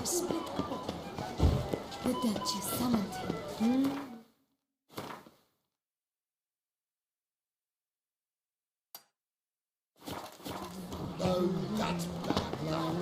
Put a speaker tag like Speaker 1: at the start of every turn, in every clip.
Speaker 1: to split up. The Duchess summoned him.
Speaker 2: Oh, that's bad luck.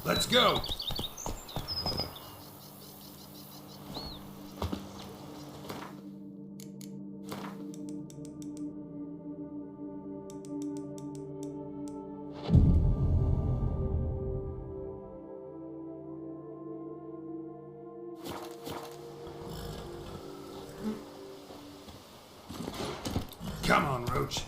Speaker 3: Let's go! Come on, Roach.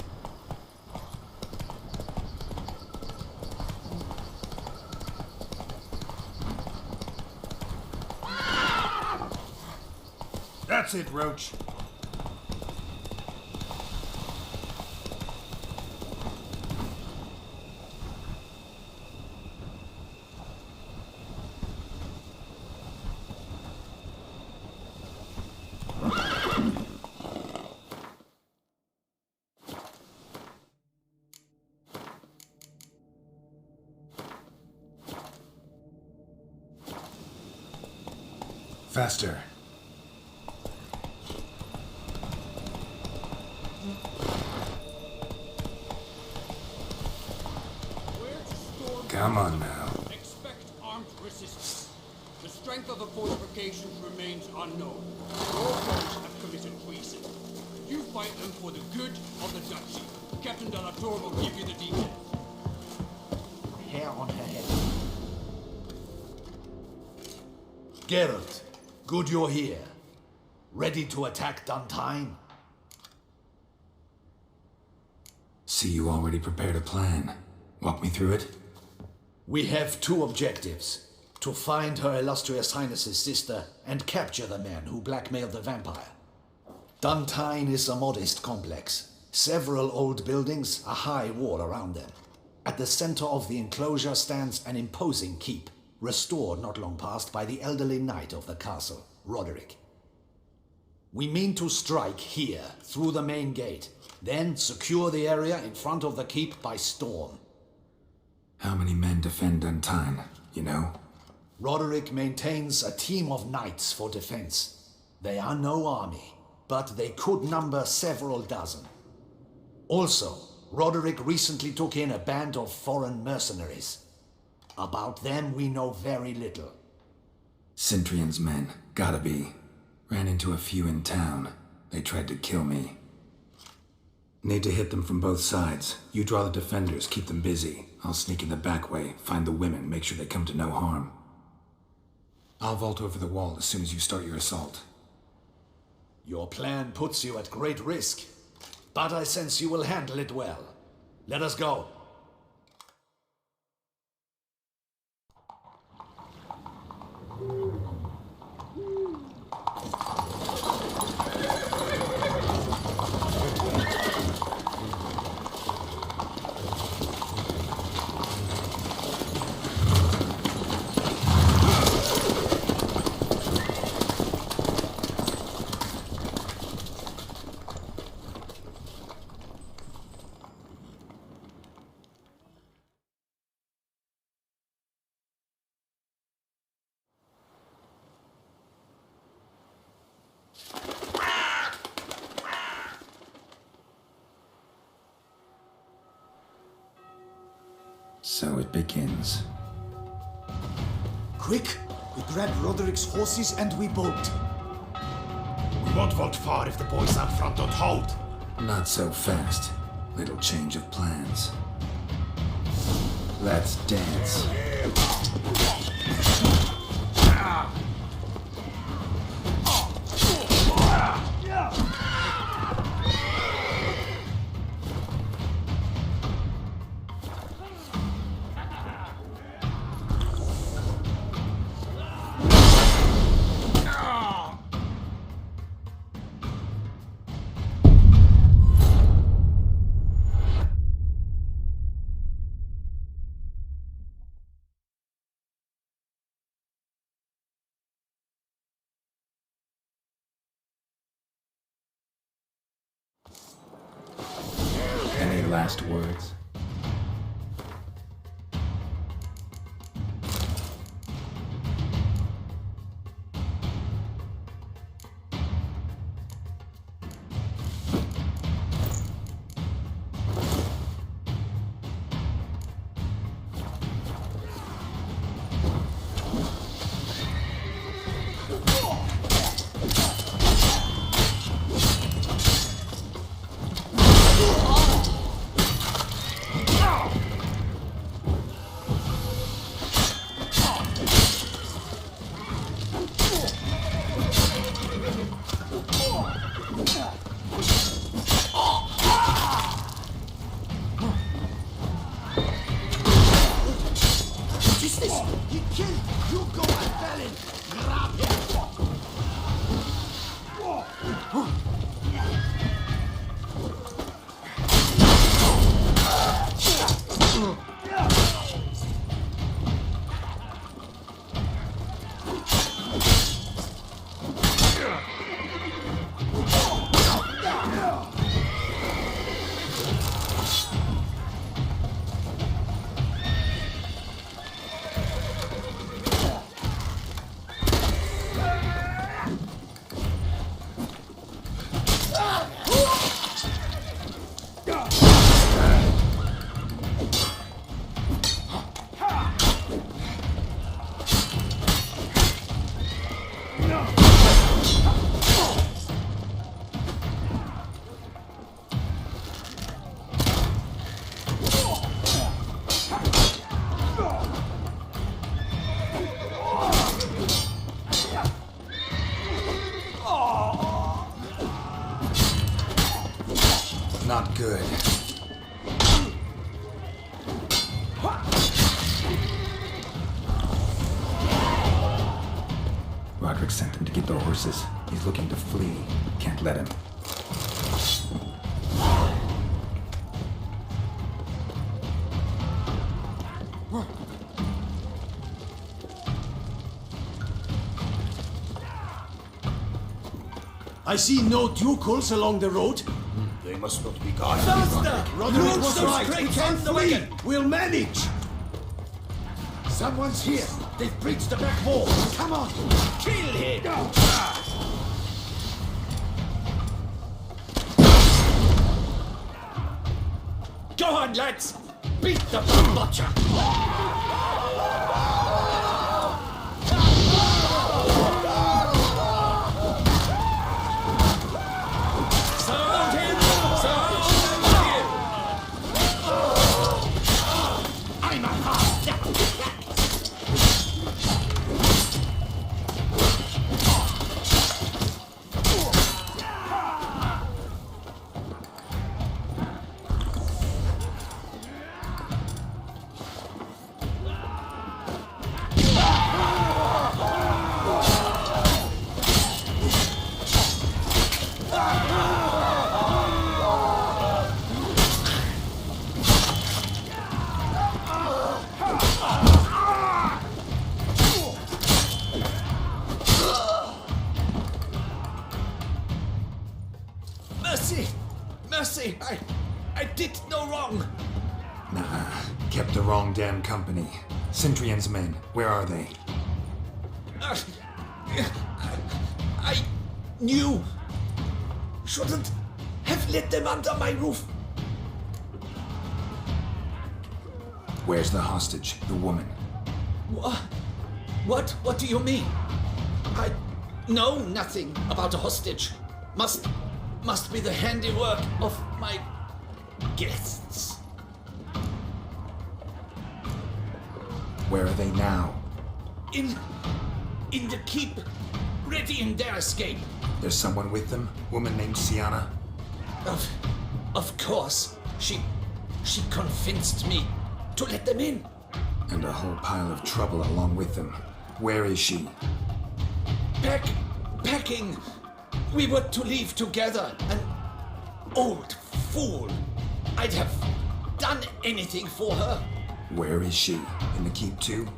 Speaker 3: That's it, Roach. Faster. Come on now.
Speaker 4: Expect armed resistance. The strength of the fortifications remains unknown. Your foes have committed treason. You fight them for the good of the Duchy. Captain de la Tour will give you the details.
Speaker 2: Hair on her head. Geralt, good you're here. Ready to attack Duntine?
Speaker 3: See, you already prepared a plan. Walk me through it.
Speaker 2: We have two objectives. To find Her Illustrious Highness's sister and capture the man who blackmailed the vampire. Duntine is a modest complex. Several old buildings, a high wall around them. At the center of the enclosure stands an imposing keep, restored not long past by the elderly knight of the castle, Roderick. We mean to strike here, through the main gate, then secure the area in front of the keep by storm.
Speaker 3: How many men defend Duntine, you know?
Speaker 2: Roderick maintains a team of knights for defense. They are no army, but they could number several dozen. Also, Roderick recently took in a band of foreign mercenaries. About them we know very little.
Speaker 3: Cintrian's men, gotta be. Ran into a few in town. They tried to kill me. Need to hit them from both sides. You draw the defenders, keep them busy. I'll sneak in the back way, find the women, make sure they come to no harm. I'll vault over the wall as soon as you start your assault.
Speaker 2: Your plan puts you at great risk, but I sense you will handle it well. Let us go.
Speaker 3: work begins.
Speaker 2: Quick! We grab Roderick's horses and we bolt.
Speaker 5: We won't vault far if the boys up front don't hold.
Speaker 3: Not so fast. Little change of plans. Let's dance. Any last words? Not good. Roderick sent him to get the horses. He's looking to flee. Can't let him.
Speaker 2: I see no ducals along the road.
Speaker 5: They must not be guarded.
Speaker 2: Faster! Roderick was right. We can't flee. We'll manage. Someone's here. They've breached the back wall. Come on. Kill him. Go on, lads. Beat the butcher. Mercy! I did no wrong!
Speaker 3: Nah, kept the wrong damn company. Centrion's men, where are they?
Speaker 2: I knew. Shouldn't have let them under my roof.
Speaker 3: Where's the hostage, the woman?
Speaker 2: What do you mean? I know nothing about a hostage. Must be the handiwork of my guests.
Speaker 3: Where are they now?
Speaker 2: In the keep, ready in their escape.
Speaker 3: There's someone with them? Woman named Sienna?
Speaker 2: Of course. She convinced me to let them in.
Speaker 3: And a whole pile of trouble along with them. Where is she?
Speaker 2: Packing. We were to leave together. An old fool. I'd have done anything for her.
Speaker 3: Where is she? In the keep too?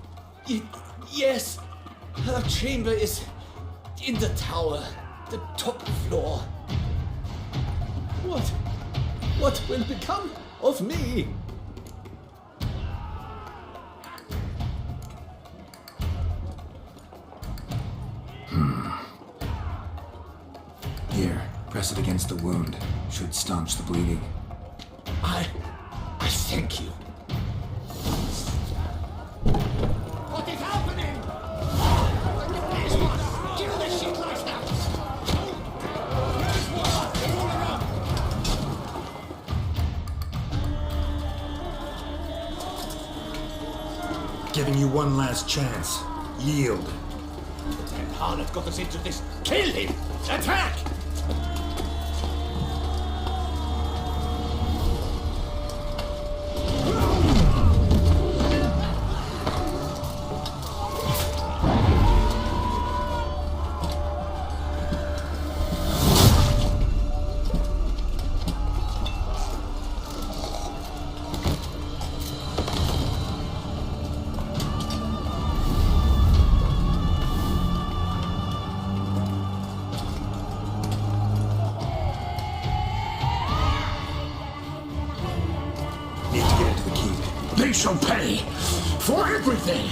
Speaker 2: Yes. Her chamber is in the tower. The top floor. What will become of me?
Speaker 3: Here, press it against the wound. Should staunch the bleeding.
Speaker 2: I thank you.
Speaker 4: What is happening? Kill this shit like that!
Speaker 3: Giving you one last chance. Yield.
Speaker 2: The damn harlot got us into this. Kill him! Attack!
Speaker 5: They shall pay for everything!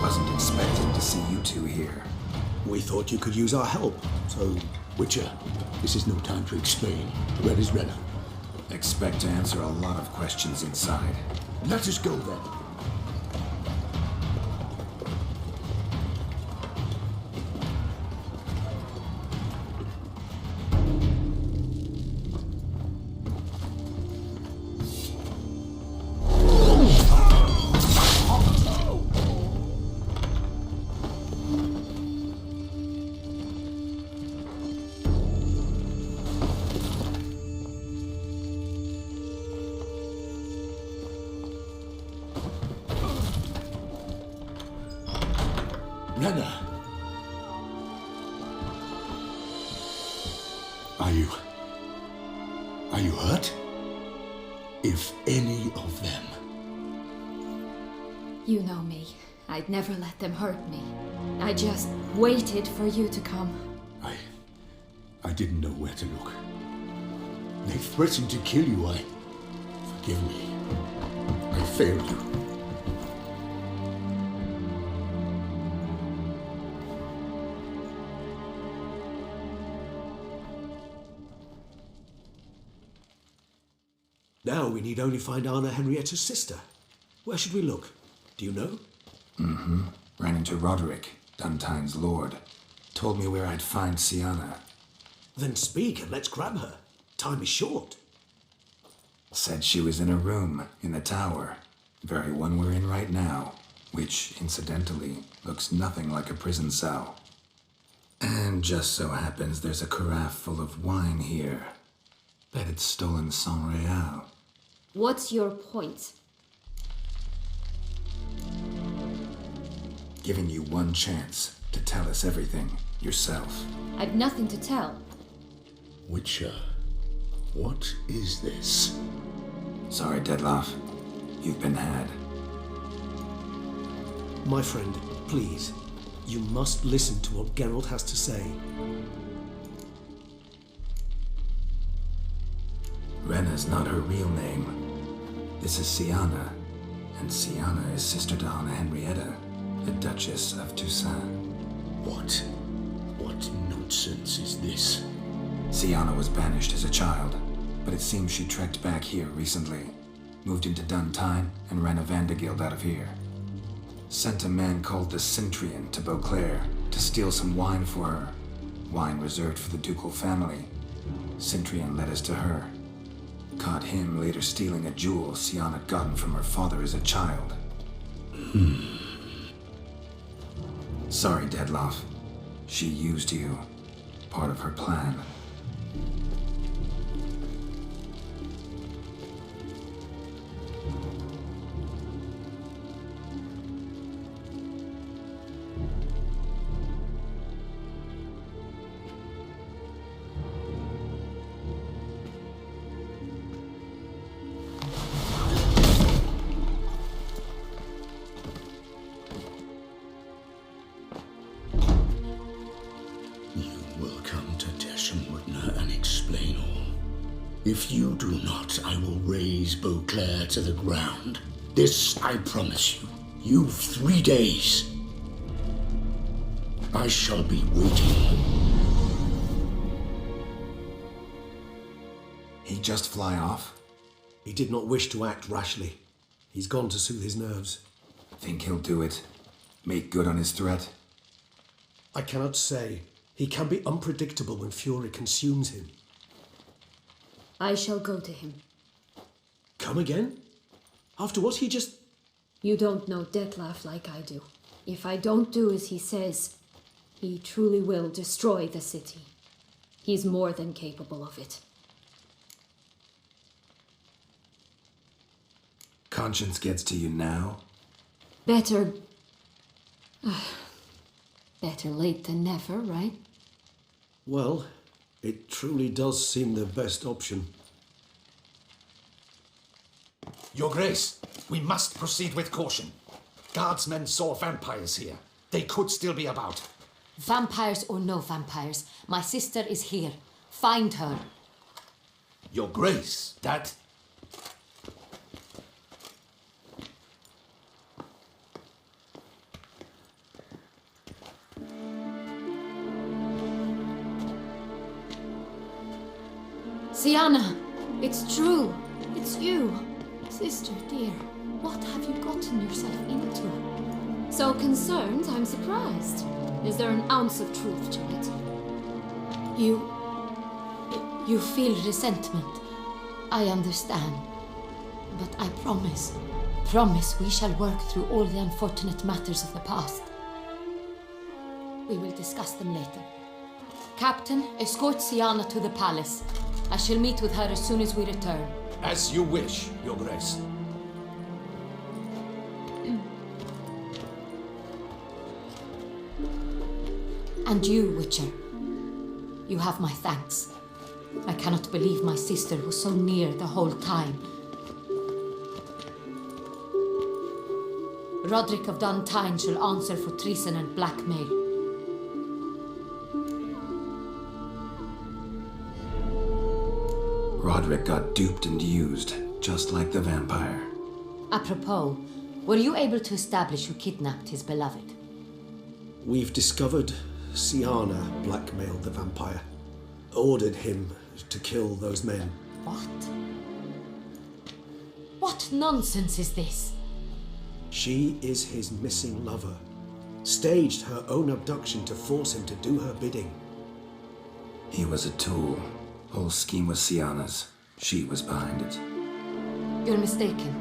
Speaker 3: Wasn't expecting to see you two here.
Speaker 5: We thought you could use our help, so, Witcher, this is no time to explain. Red is redder.
Speaker 3: Expect to answer a lot of questions inside.
Speaker 5: Let us go then. Rena! Are you hurt? If any of them.
Speaker 1: You know me. I'd never let them hurt me. I just waited for you to come.
Speaker 5: I didn't know where to look. They threatened to kill you. Forgive me. I failed you.
Speaker 6: Now we need only find Anna Henrietta's sister. Where should we look? Do you know?
Speaker 3: Ran into Roderick, Duntine's lord. Told me where I'd find Sienna.
Speaker 6: Then speak and let's grab her. Time is short.
Speaker 3: Said she was in a room in the tower. Very one we're in right now. Which, incidentally, looks nothing like a prison cell. And just so happens there's a carafe full of wine here. Bet it's stolen San Real.
Speaker 1: What's your point?
Speaker 3: Giving you one chance to tell us everything yourself.
Speaker 1: I've nothing to tell.
Speaker 5: Witcher, what is this?
Speaker 3: Sorry, Dettlaff. You've been had.
Speaker 6: My friend, please. You must listen to what Geralt has to say.
Speaker 3: Rena's not her real name. This is Sienna. And Sienna is sister to Anna Henrietta, the Duchess of Toussaint.
Speaker 5: What nonsense is this?
Speaker 3: Sienna was banished as a child, but it seems she trekked back here recently. Moved into Duntine and ran a Vandergild out of here. Sent a man called the Centurion to Beauclair to steal some wine for her. Wine reserved for the ducal family. Centurion led us to her. Caught him later stealing a jewel Sienna had gotten from her father as a child. Sorry, Dettlaff. She used you. Part of her plan.
Speaker 5: If you do not, I will raise Beauclair to the ground. This I promise you. You've 3 days. I shall be waiting.
Speaker 3: He just fly off?
Speaker 6: He did not wish to act rashly. He's gone to soothe his nerves.
Speaker 3: Think he'll do it? Make good on his threat?
Speaker 6: I cannot say. He can be unpredictable when fury consumes him.
Speaker 1: I shall go to him.
Speaker 6: Come again? After what he just...
Speaker 1: You don't know Dettlaff like I do. If I don't do as he says, he truly will destroy the city. He's more than capable of it.
Speaker 3: Conscience gets to you now?
Speaker 1: Better late than never, right?
Speaker 6: Well, it truly does seem the best option.
Speaker 2: Your Grace, we must proceed with caution. Guardsmen saw vampires here. They could still be about.
Speaker 7: Vampires or no vampires, my sister is here. Find her.
Speaker 2: Your Grace, that...
Speaker 1: Sienna, it's true. It's you. Sister, dear, what have you gotten yourself into? So concerned, I'm surprised. Is there an ounce of truth to it?
Speaker 7: You feel resentment. I understand. But I promise we shall work through all the unfortunate matters of the past. We will discuss them later. Captain, escort Sienna to the palace. I shall meet with her as soon as we return.
Speaker 2: As you wish, Your Grace.
Speaker 7: And you, Witcher. You have my thanks. I cannot believe my sister was so near the whole time. Roderick of Duntine shall answer for treason and blackmail.
Speaker 3: Roderick got duped and used, just like the vampire.
Speaker 7: Apropos, were you able to establish who kidnapped his beloved?
Speaker 6: We've discovered Siana blackmailed the vampire. Ordered him to kill those men.
Speaker 7: What? What nonsense is this?
Speaker 6: She is his missing lover. Staged her own abduction to force him to do her bidding.
Speaker 3: He was a tool. Whole scheme was Siana's. She was behind it.
Speaker 7: You're mistaken.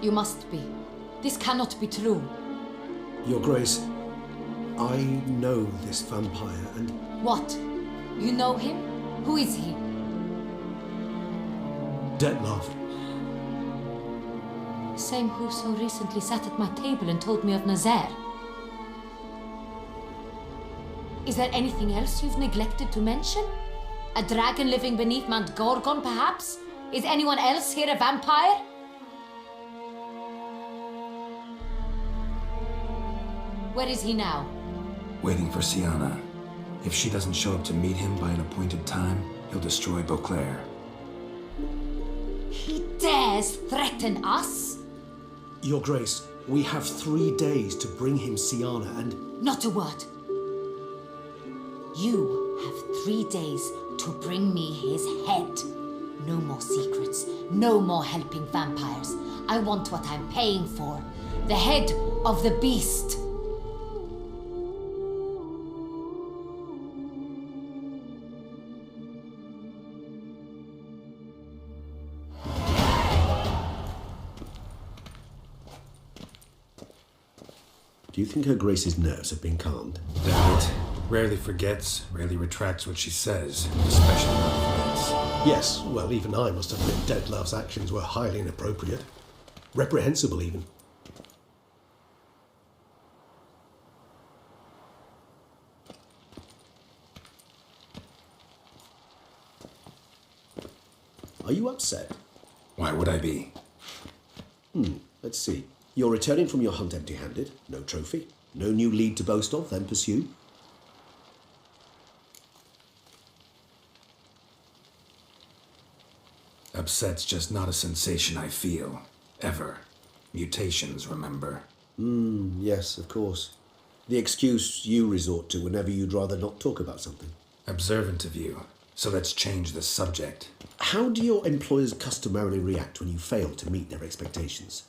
Speaker 7: You must be. This cannot be true.
Speaker 6: Your Grace, I know this vampire and...
Speaker 7: What? You know him? Who is he?
Speaker 6: Detlef.
Speaker 7: Same who so recently sat at my table and told me of Nazaire. Is there anything else you've neglected to mention? A dragon living beneath Mount Gorgon, perhaps? Is anyone else here a vampire? Where is he now?
Speaker 3: Waiting for Siana. If she doesn't show up to meet him by an appointed time, he'll destroy Beauclair.
Speaker 7: He dares threaten us?
Speaker 6: Your Grace, we have 3 days to bring him Siana and...
Speaker 7: Not a word. You have 3 days to bring me his head. No more secrets. No more helping vampires. I want what I'm paying for. The head of the beast.
Speaker 6: Do you think Her Grace's nerves have been calmed?
Speaker 3: Damn it. Rarely forgets, rarely retracts what she says, especially on offense.
Speaker 6: Yes, well, even I must admit Detlef's actions were highly inappropriate. Reprehensible, even. Are you upset?
Speaker 3: Why would I be?
Speaker 6: Let's see. You're returning from your hunt empty-handed. No trophy. No new lead to boast of, then pursue.
Speaker 3: Upset's just not a sensation I feel. Ever. Mutations, remember?
Speaker 6: Yes, of course. The excuse you resort to whenever you'd rather not talk about something.
Speaker 3: Observant of you. So let's change the subject.
Speaker 6: How do your employers customarily react when you fail to meet their expectations?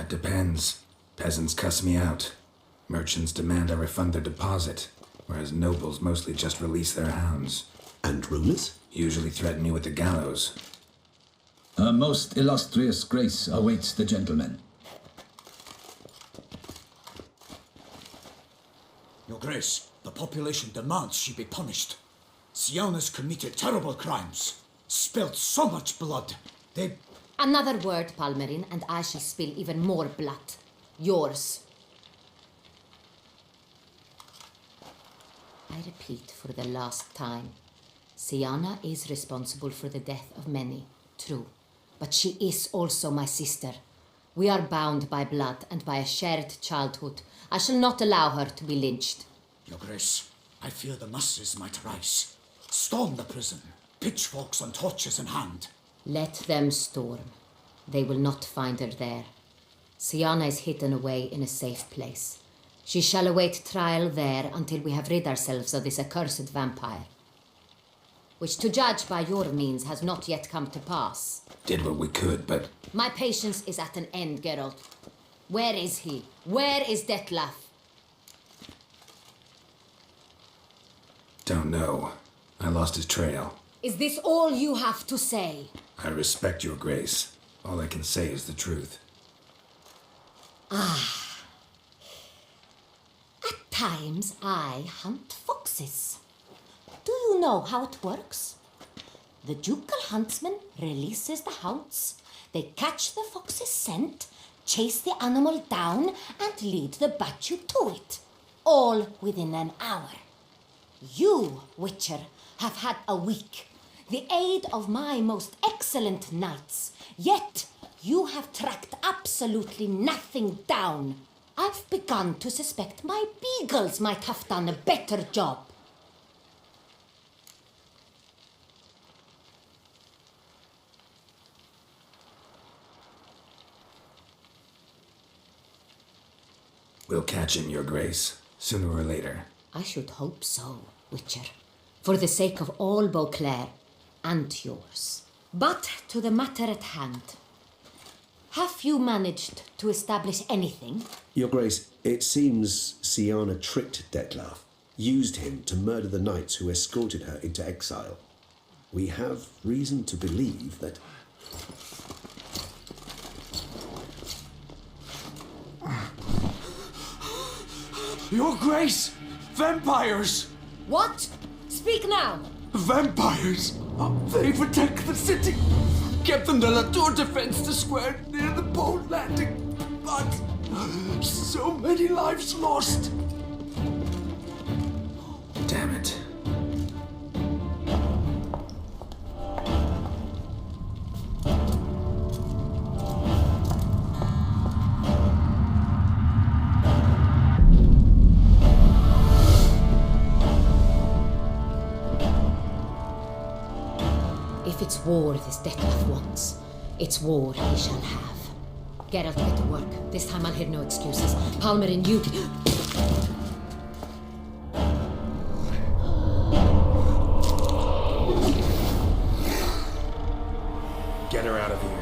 Speaker 3: Depends. Peasants cuss me out. Merchants demand I refund their deposit, whereas nobles mostly just release their hounds.
Speaker 6: And rulers?
Speaker 3: Usually threaten me with the gallows.
Speaker 8: Her most illustrious grace awaits the gentleman.
Speaker 4: Your Grace, the population demands she be punished. Siana's committed terrible crimes. Spilt so much blood. They...
Speaker 7: Another word, Palmerin, and I shall spill even more blood. Yours. I repeat for the last time. Siana is responsible for the death of many, true. But she is also my sister. We are bound by blood and by a shared childhood. I shall not allow her to be lynched.
Speaker 4: Your Grace, I fear the masses might rise. Storm the prison, pitchforks and torches in hand.
Speaker 7: Let them storm. They will not find her there. Siana is hidden away in a safe place. She shall await trial there until we have rid ourselves of this accursed vampire. Which, to judge by your means, has not yet come to pass.
Speaker 3: Did what we could, but...
Speaker 7: My patience is at an end, Geralt. Where is he? Where is Detlef?
Speaker 3: Don't know. I lost his trail.
Speaker 7: Is this all you have to say?
Speaker 3: I respect your grace. All I can say is the truth.
Speaker 7: At times I hunt foxes. Do you know how it works? The ducal huntsman releases the hounds. They catch the fox's scent, chase the animal down, and lead the battue to it. All within an hour. You, Witcher, have had a week, the aid of my most excellent knights. Yet you have tracked absolutely nothing down. I've begun to suspect my beagles might have done a better job.
Speaker 3: We'll catch him, Your Grace, sooner or later.
Speaker 7: I should hope so, Witcher, for the sake of all Beauclair and yours. But to the matter at hand. Have you managed to establish anything?
Speaker 6: Your Grace, it seems Siana tricked Dettlaff, used him to murder the knights who escorted her into exile. We have reason to believe that...
Speaker 5: Your Grace! Vampires!
Speaker 7: What? Speak now!
Speaker 5: Vampires! They protect the city! Captain de la Tour defends the square near the boat landing, but so many lives lost!
Speaker 3: Damn it.
Speaker 7: If it's war this Dettlaff wants, it's war he shall have. Geralt, get to work. This time I'll hear no excuses. Palmer and you...
Speaker 3: Get her out of here.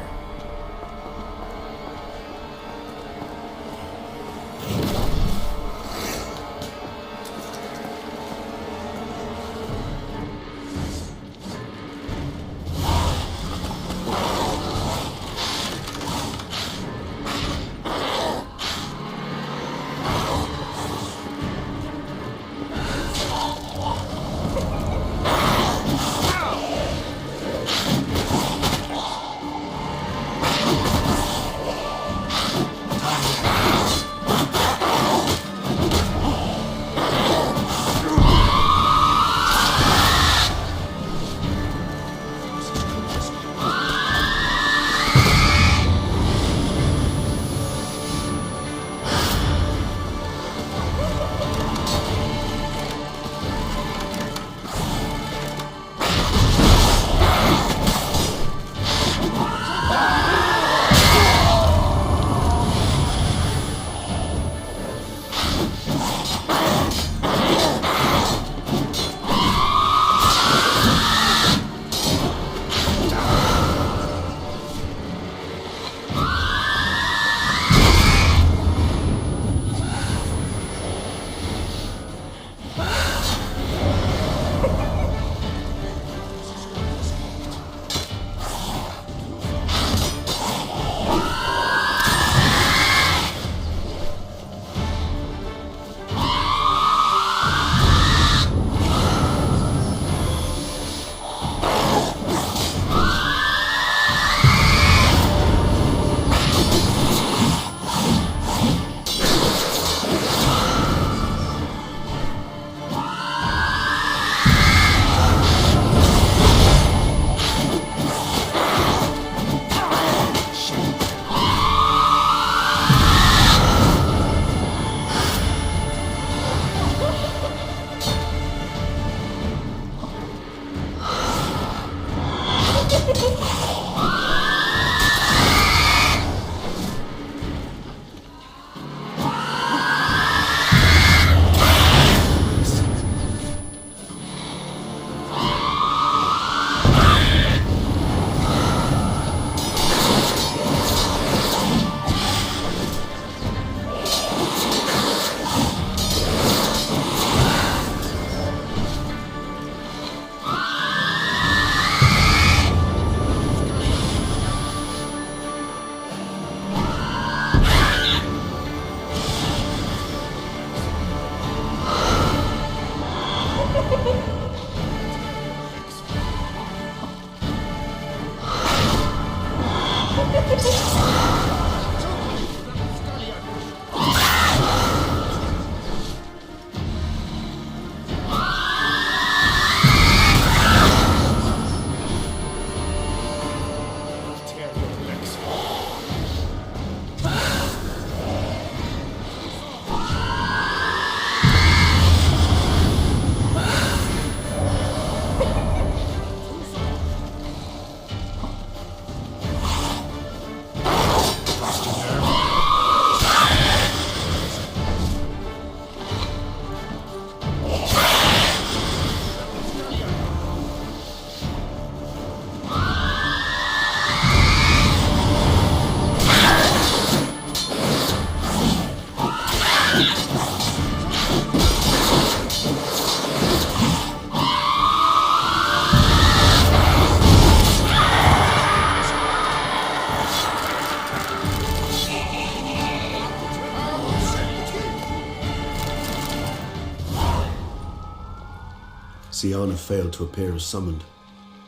Speaker 6: Siana failed to appear as summoned.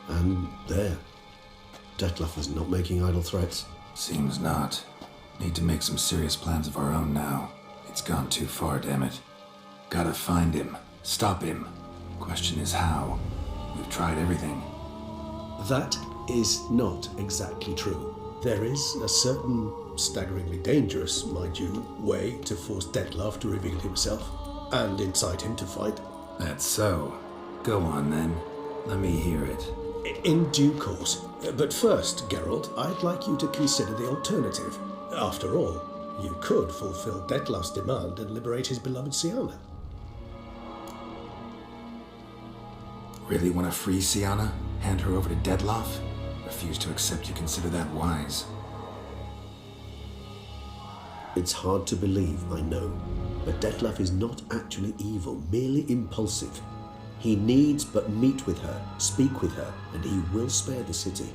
Speaker 6: And there. Dettlaff is not making idle threats.
Speaker 3: Seems not. Need to make some serious plans of our own now. It's gone too far, damn it. Gotta find him. Stop him. Question is how. We've tried everything.
Speaker 6: That is not exactly true. There is a certain, staggeringly dangerous, mind you, way to force Dettlaff to reveal himself and incite him to fight.
Speaker 3: That's so. Go on then. Let me hear it.
Speaker 6: In due course. But first, Geralt, I'd like you to consider the alternative. After all, you could fulfill Dettlaff's demand and liberate his beloved Siana.
Speaker 3: Really want to free Siana? Hand her over to Dettlaff? Refuse to accept you consider that wise.
Speaker 6: It's hard to believe, I know, but Dettlaff is not actually evil, merely impulsive. He needs but meet with her, speak with her, and he will spare the city.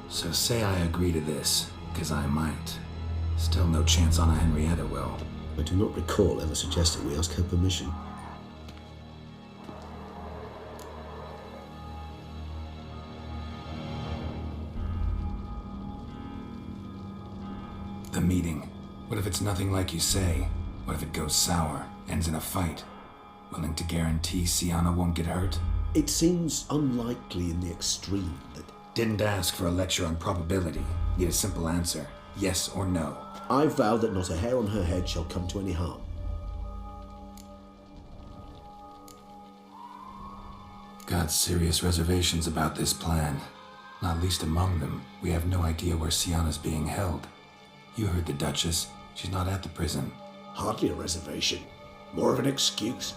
Speaker 3: So say I agree to this, because I might. Still no chance Anna Henrietta will.
Speaker 6: I do not recall ever suggesting we ask her permission.
Speaker 3: The meeting. What if it's nothing like you say? What if it goes sour, ends in a fight? Willing to guarantee Siana won't get hurt?
Speaker 6: It seems unlikely in the extreme that...
Speaker 3: Didn't ask for a lecture on probability. Need a simple answer. Yes or no.
Speaker 6: I vow that not a hair on her head shall come to any harm.
Speaker 3: Got serious reservations about this plan. Not least among them, we have no idea where Siana's being held. You heard the Duchess. She's not at the prison.
Speaker 6: Hardly a reservation. More of an excuse.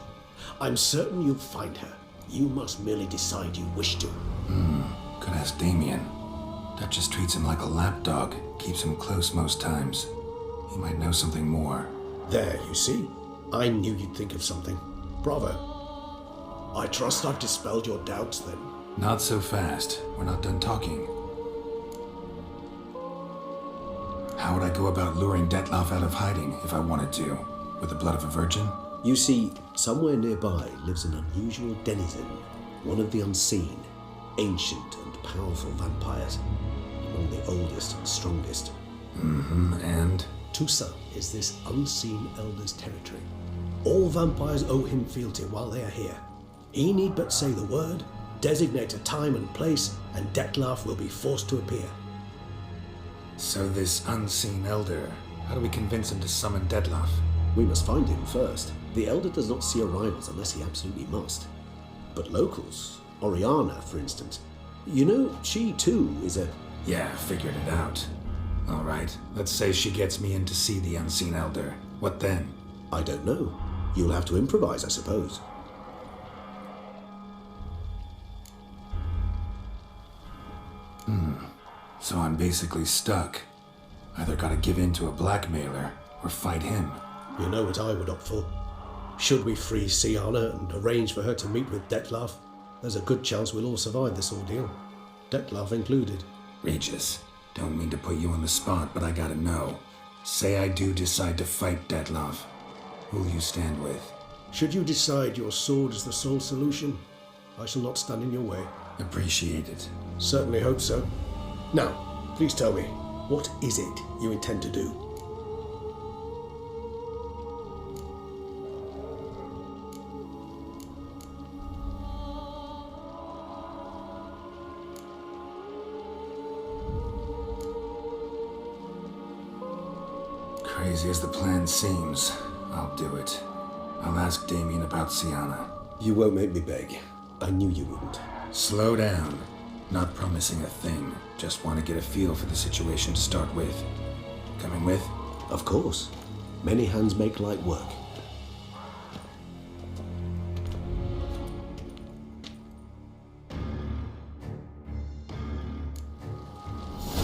Speaker 6: I'm certain you'll find her. You must merely decide you wish to.
Speaker 3: Could ask Damien. Duchess treats him like a lapdog. Keeps him close most times. He might know something more.
Speaker 6: There, you see. I knew you'd think of something. Bravo. I trust I've dispelled your doubts then.
Speaker 3: Not so fast. We're not done talking. How would I go about luring Dettlaff out of hiding if I wanted to? With the blood of a virgin?
Speaker 6: You see, somewhere nearby lives an unusual denizen, one of the unseen, ancient and powerful vampires, among the oldest and strongest.
Speaker 3: And?
Speaker 6: Toussaint is this unseen elder's territory. All vampires owe him fealty while they are here. He need but say the word, designate a time and place, and Dettlaff will be forced to appear.
Speaker 3: So this unseen elder, how do we convince him to summon Dettlaff?
Speaker 6: We must find him first. The elder does not see arrivals unless he absolutely must. But locals, Oriana, for instance, you know, she too is a...
Speaker 3: Yeah, figured it out. All right, let's say she gets me in to see the unseen elder. What then?
Speaker 6: I don't know. You'll have to improvise, I suppose.
Speaker 3: So I'm basically stuck. Either gotta give in to a blackmailer, or fight him.
Speaker 6: You know what I would opt for. Should we free Siana and arrange for her to meet with Dettlaff, there's a good chance we'll all survive this ordeal. Dettlaff included.
Speaker 3: Regis, don't mean to put you on the spot, but I gotta know. Say I do decide to fight Dettlaff. Who'll you stand with?
Speaker 6: Should you decide your sword is the sole solution, I shall not stand in your way.
Speaker 3: Appreciate it.
Speaker 6: Certainly hope so. Now, please tell me, what is it you intend to do?
Speaker 3: Crazy as the plan seems, I'll do it. I'll ask Damien about Siana.
Speaker 6: You won't make me beg. I knew you wouldn't.
Speaker 3: Slow down. Not promising a thing. Just want to get a feel for the situation to start with. Coming with?
Speaker 6: Of course. Many hands make light work.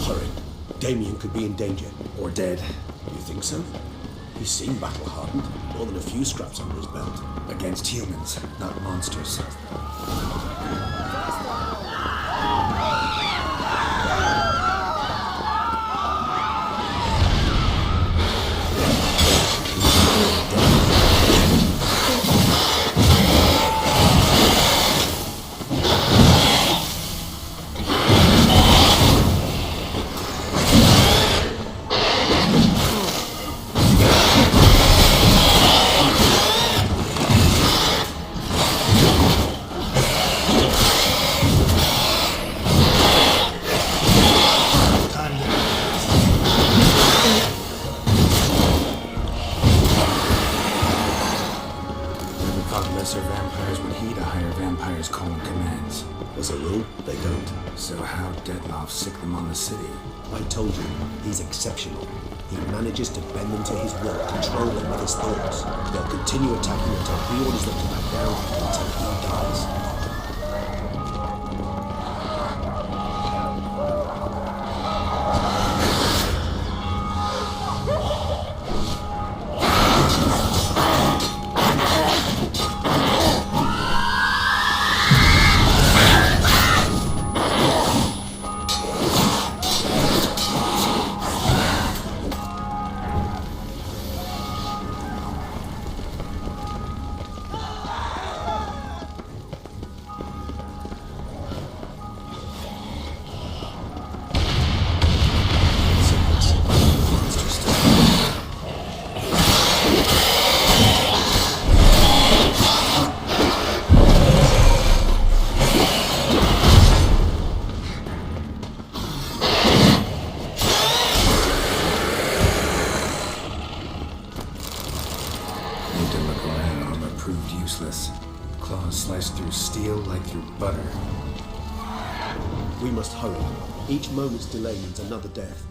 Speaker 6: Hurry. Damien could be in danger.
Speaker 3: Or dead.
Speaker 6: You think so? He's seen battle-hardened. More than a few scraps under his belt.
Speaker 3: Against humans, not monsters. lesser vampires would heed a higher vampire's calling commands.
Speaker 6: As a rule, they don't.
Speaker 3: So how Detloff sick them on the city?
Speaker 6: I told you, he's exceptional. He manages to bend them to his will, control them with his thoughts. They'll continue attacking until he orders them to back down, until he dies. We must hurry. Each moment's delay means another death.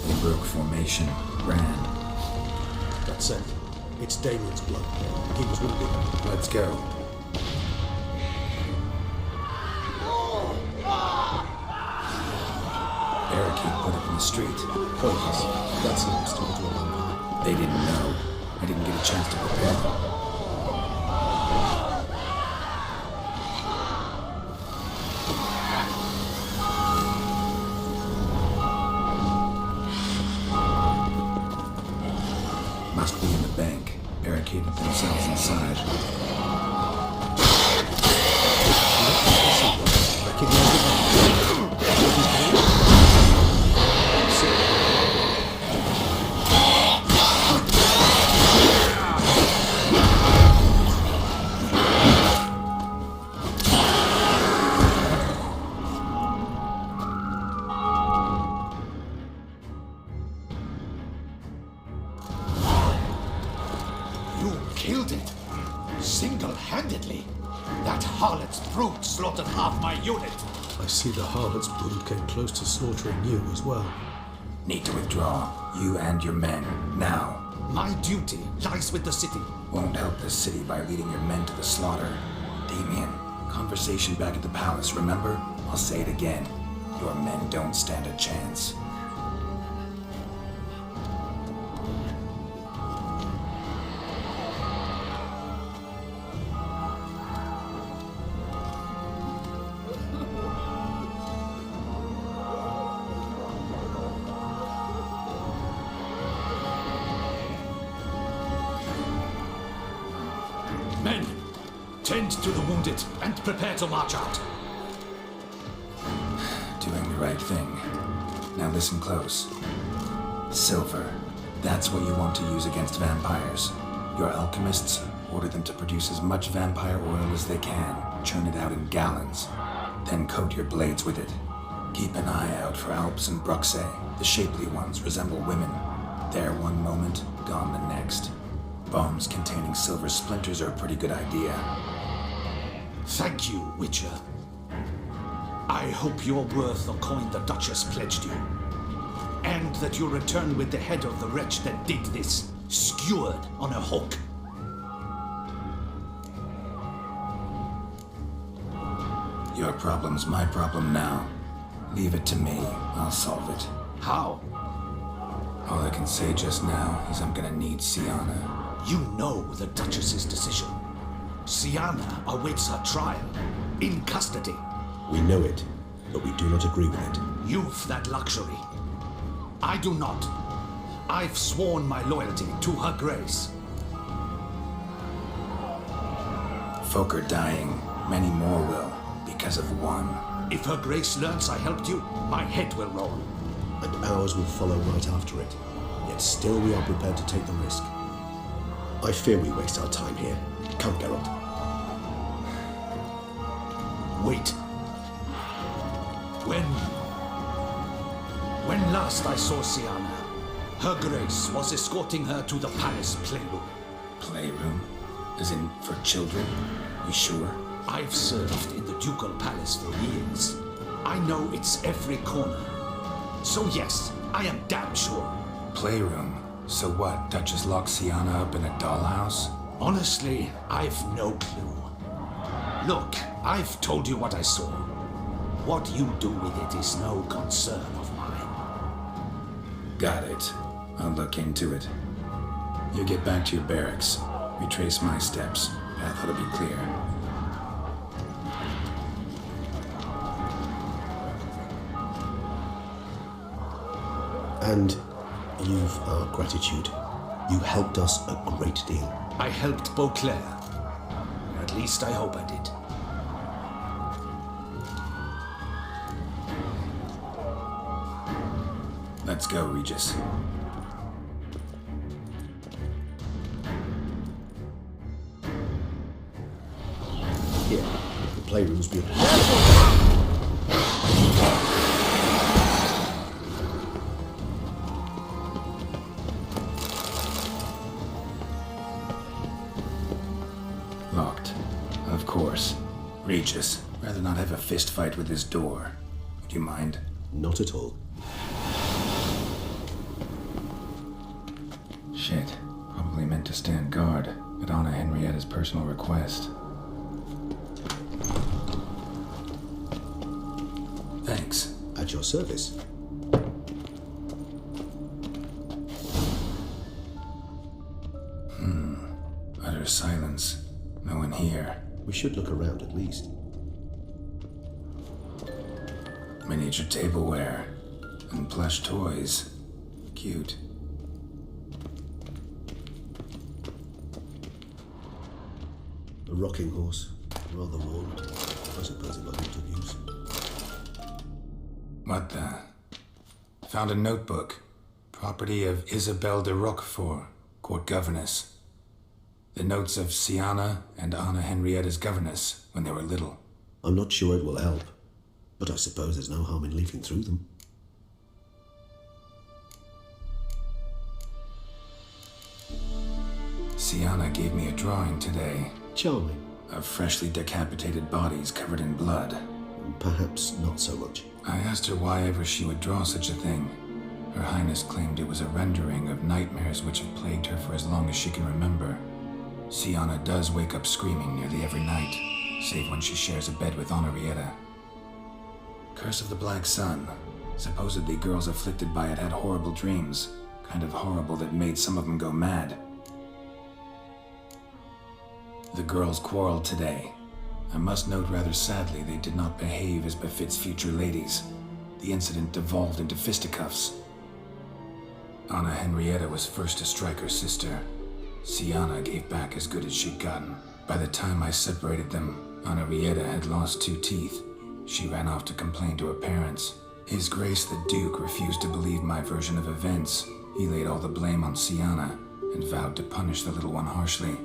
Speaker 3: They broke formation, ran.
Speaker 6: That's it. It's Damien's blood. He was wounded.
Speaker 3: Let's go. Barricade put up in the street.
Speaker 6: Pointless. That's an obstacle to a vampire.
Speaker 3: They didn't know. I didn't get a chance to prepare. Must be in the bank. Barricaded themselves inside.
Speaker 6: Recognize it?
Speaker 2: Killed it. Single-handedly. That harlot's brood slaughtered half my unit.
Speaker 6: I see the harlot's brood came close to slaughtering you as well.
Speaker 3: Need to withdraw. You and your men. Now.
Speaker 2: My duty lies with the city.
Speaker 3: Won't help the city by leading your men to the slaughter. Damien, conversation back at the palace, remember? I'll say it again. Your men don't stand a chance.
Speaker 2: Men, tend to the wounded and prepare to march out.
Speaker 3: Doing the right thing. Now listen close. Silver. That's what you want to use against vampires. Your alchemists order them to produce as much vampire oil as they can. Churn it out in gallons. Then coat your blades with it. Keep an eye out for Alps and Bruxe. The shapely ones resemble women. There one moment, gone the next. Bombs containing silver splinters are a pretty good idea.
Speaker 2: Thank you, Witcher. I hope you're worth the coin the Duchess pledged you. And that you'll return with the head of the wretch that did this, skewered on a hook.
Speaker 3: Your problem's my problem now. Leave it to me. I'll solve it.
Speaker 2: How?
Speaker 3: All I can say just now is I'm gonna need Sienna.
Speaker 2: You know the Duchess's decision. Sienna awaits her trial, in custody.
Speaker 6: We know it, but we do not agree with it.
Speaker 2: You've that luxury. I do not. I've sworn my loyalty to her grace.
Speaker 3: Folk are dying. Many more will, because of one.
Speaker 2: If her grace learns I helped you, my head will roll.
Speaker 6: And ours will follow right after it. Yet still we are prepared to take the risk. I fear we waste our time here. Come, Geralt.
Speaker 2: Wait. When When last I saw Siana, Her Grace was escorting her to the palace playroom.
Speaker 3: Playroom? As in, for children? You sure?
Speaker 2: I've served in the ducal palace for years. I know its every corner. So yes, I am damn sure.
Speaker 3: Playroom? So what, Duchess locked Siana up in a dollhouse?
Speaker 2: Honestly, I've no clue. Look, I've told you what I saw. What you do with it is no concern of mine.
Speaker 3: Got it. I'll look into it. You get back to your barracks. Retrace my steps. Path ought to be clear.
Speaker 6: And you've our gratitude. You helped us a great deal.
Speaker 2: I helped Beauclair. At least I hope I did.
Speaker 3: Let's go, Regis.
Speaker 6: Here, the playroom's beautiful.
Speaker 3: Locked. Of course. Regis, rather not have a fist fight with this door. Would you mind?
Speaker 6: Not at all.
Speaker 3: Shit. Probably meant to stand guard at Anna Henrietta's personal request. Thanks.
Speaker 6: At your service.
Speaker 3: Utter silence. No one here.
Speaker 6: We should look around at least.
Speaker 3: Miniature tableware. And plush toys. Cute.
Speaker 6: A rocking horse. Rather worn. I suppose it wasn't of use.
Speaker 3: What the? Found a notebook. Property of Isabelle de Roquefort, court governess. The notes of Siana and Anna Henrietta's governess when they were little.
Speaker 6: I'm not sure it will help, but I suppose there's no harm in leafing through them.
Speaker 3: Siana gave me a drawing today.
Speaker 6: Charming.
Speaker 3: Of freshly decapitated bodies covered in blood.
Speaker 6: Perhaps not so much.
Speaker 3: I asked her why ever she would draw such a thing. Her Highness claimed it was a rendering of nightmares which have plagued her for as long as she can remember. Siana does wake up screaming nearly every night, save when she shares a bed with Henrietta. Curse of the Black Sun. Supposedly girls afflicted by it had horrible dreams. Kind of horrible that made some of them go mad. The girls quarreled today. I must note rather sadly they did not behave as befits future ladies. The incident devolved into fisticuffs. Anna Henrietta was first to strike her sister. Siana gave back as good as she'd gotten. By the time I separated them, Henrietta had lost 2 teeth. She ran off to complain to her parents. His Grace the Duke refused to believe my version of events. He laid all the blame on Siana and vowed to punish the little one harshly.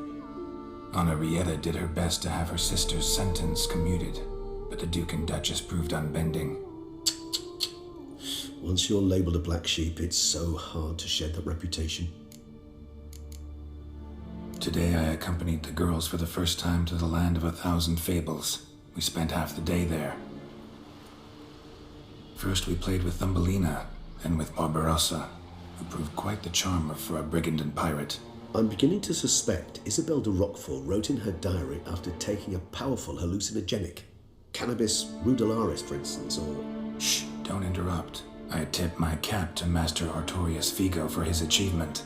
Speaker 3: Henrietta did her best to have her sister's sentence commuted, but the Duke and Duchess proved unbending.
Speaker 6: Once you're labelled a black sheep, it's so hard to shed that reputation.
Speaker 3: Today I accompanied the girls for the first time to the land of 1,000 fables. We spent half the day there. First we played with Thumbelina, then with Barbarossa, who proved quite the charmer for a brigand and pirate.
Speaker 6: I'm beginning to suspect Isabelle de Roquefort wrote in her diary after taking a powerful hallucinogenic. Cannabis rudelaris, for instance, or...
Speaker 3: Shh, don't interrupt. I tip my cap to Master Artorius Figo for his achievement.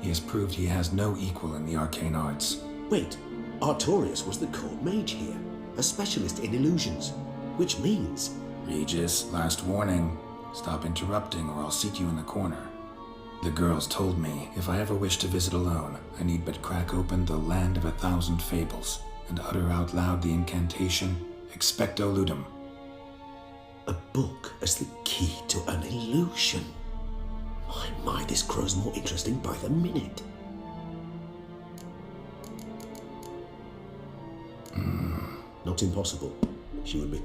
Speaker 3: He has proved he has no equal in the arcane arts.
Speaker 6: Wait, Artorius was the court mage here, a specialist in illusions, which means...
Speaker 3: Regis, last warning. Stop interrupting or I'll seat you in the corner. The girls told me if I ever wish to visit alone, I need but crack open the land of 1,000 fables and utter out loud the incantation, Expecto Ludum.
Speaker 6: A book as the key to an illusion. My, this grows more interesting by the minute. Not impossible, she would be.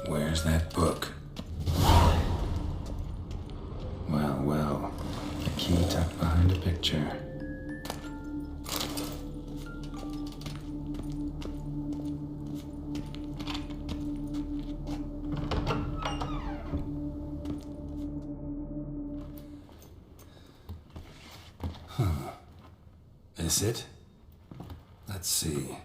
Speaker 3: Where's that book? Well, well. The key tucked behind a picture. Is it? Let's see.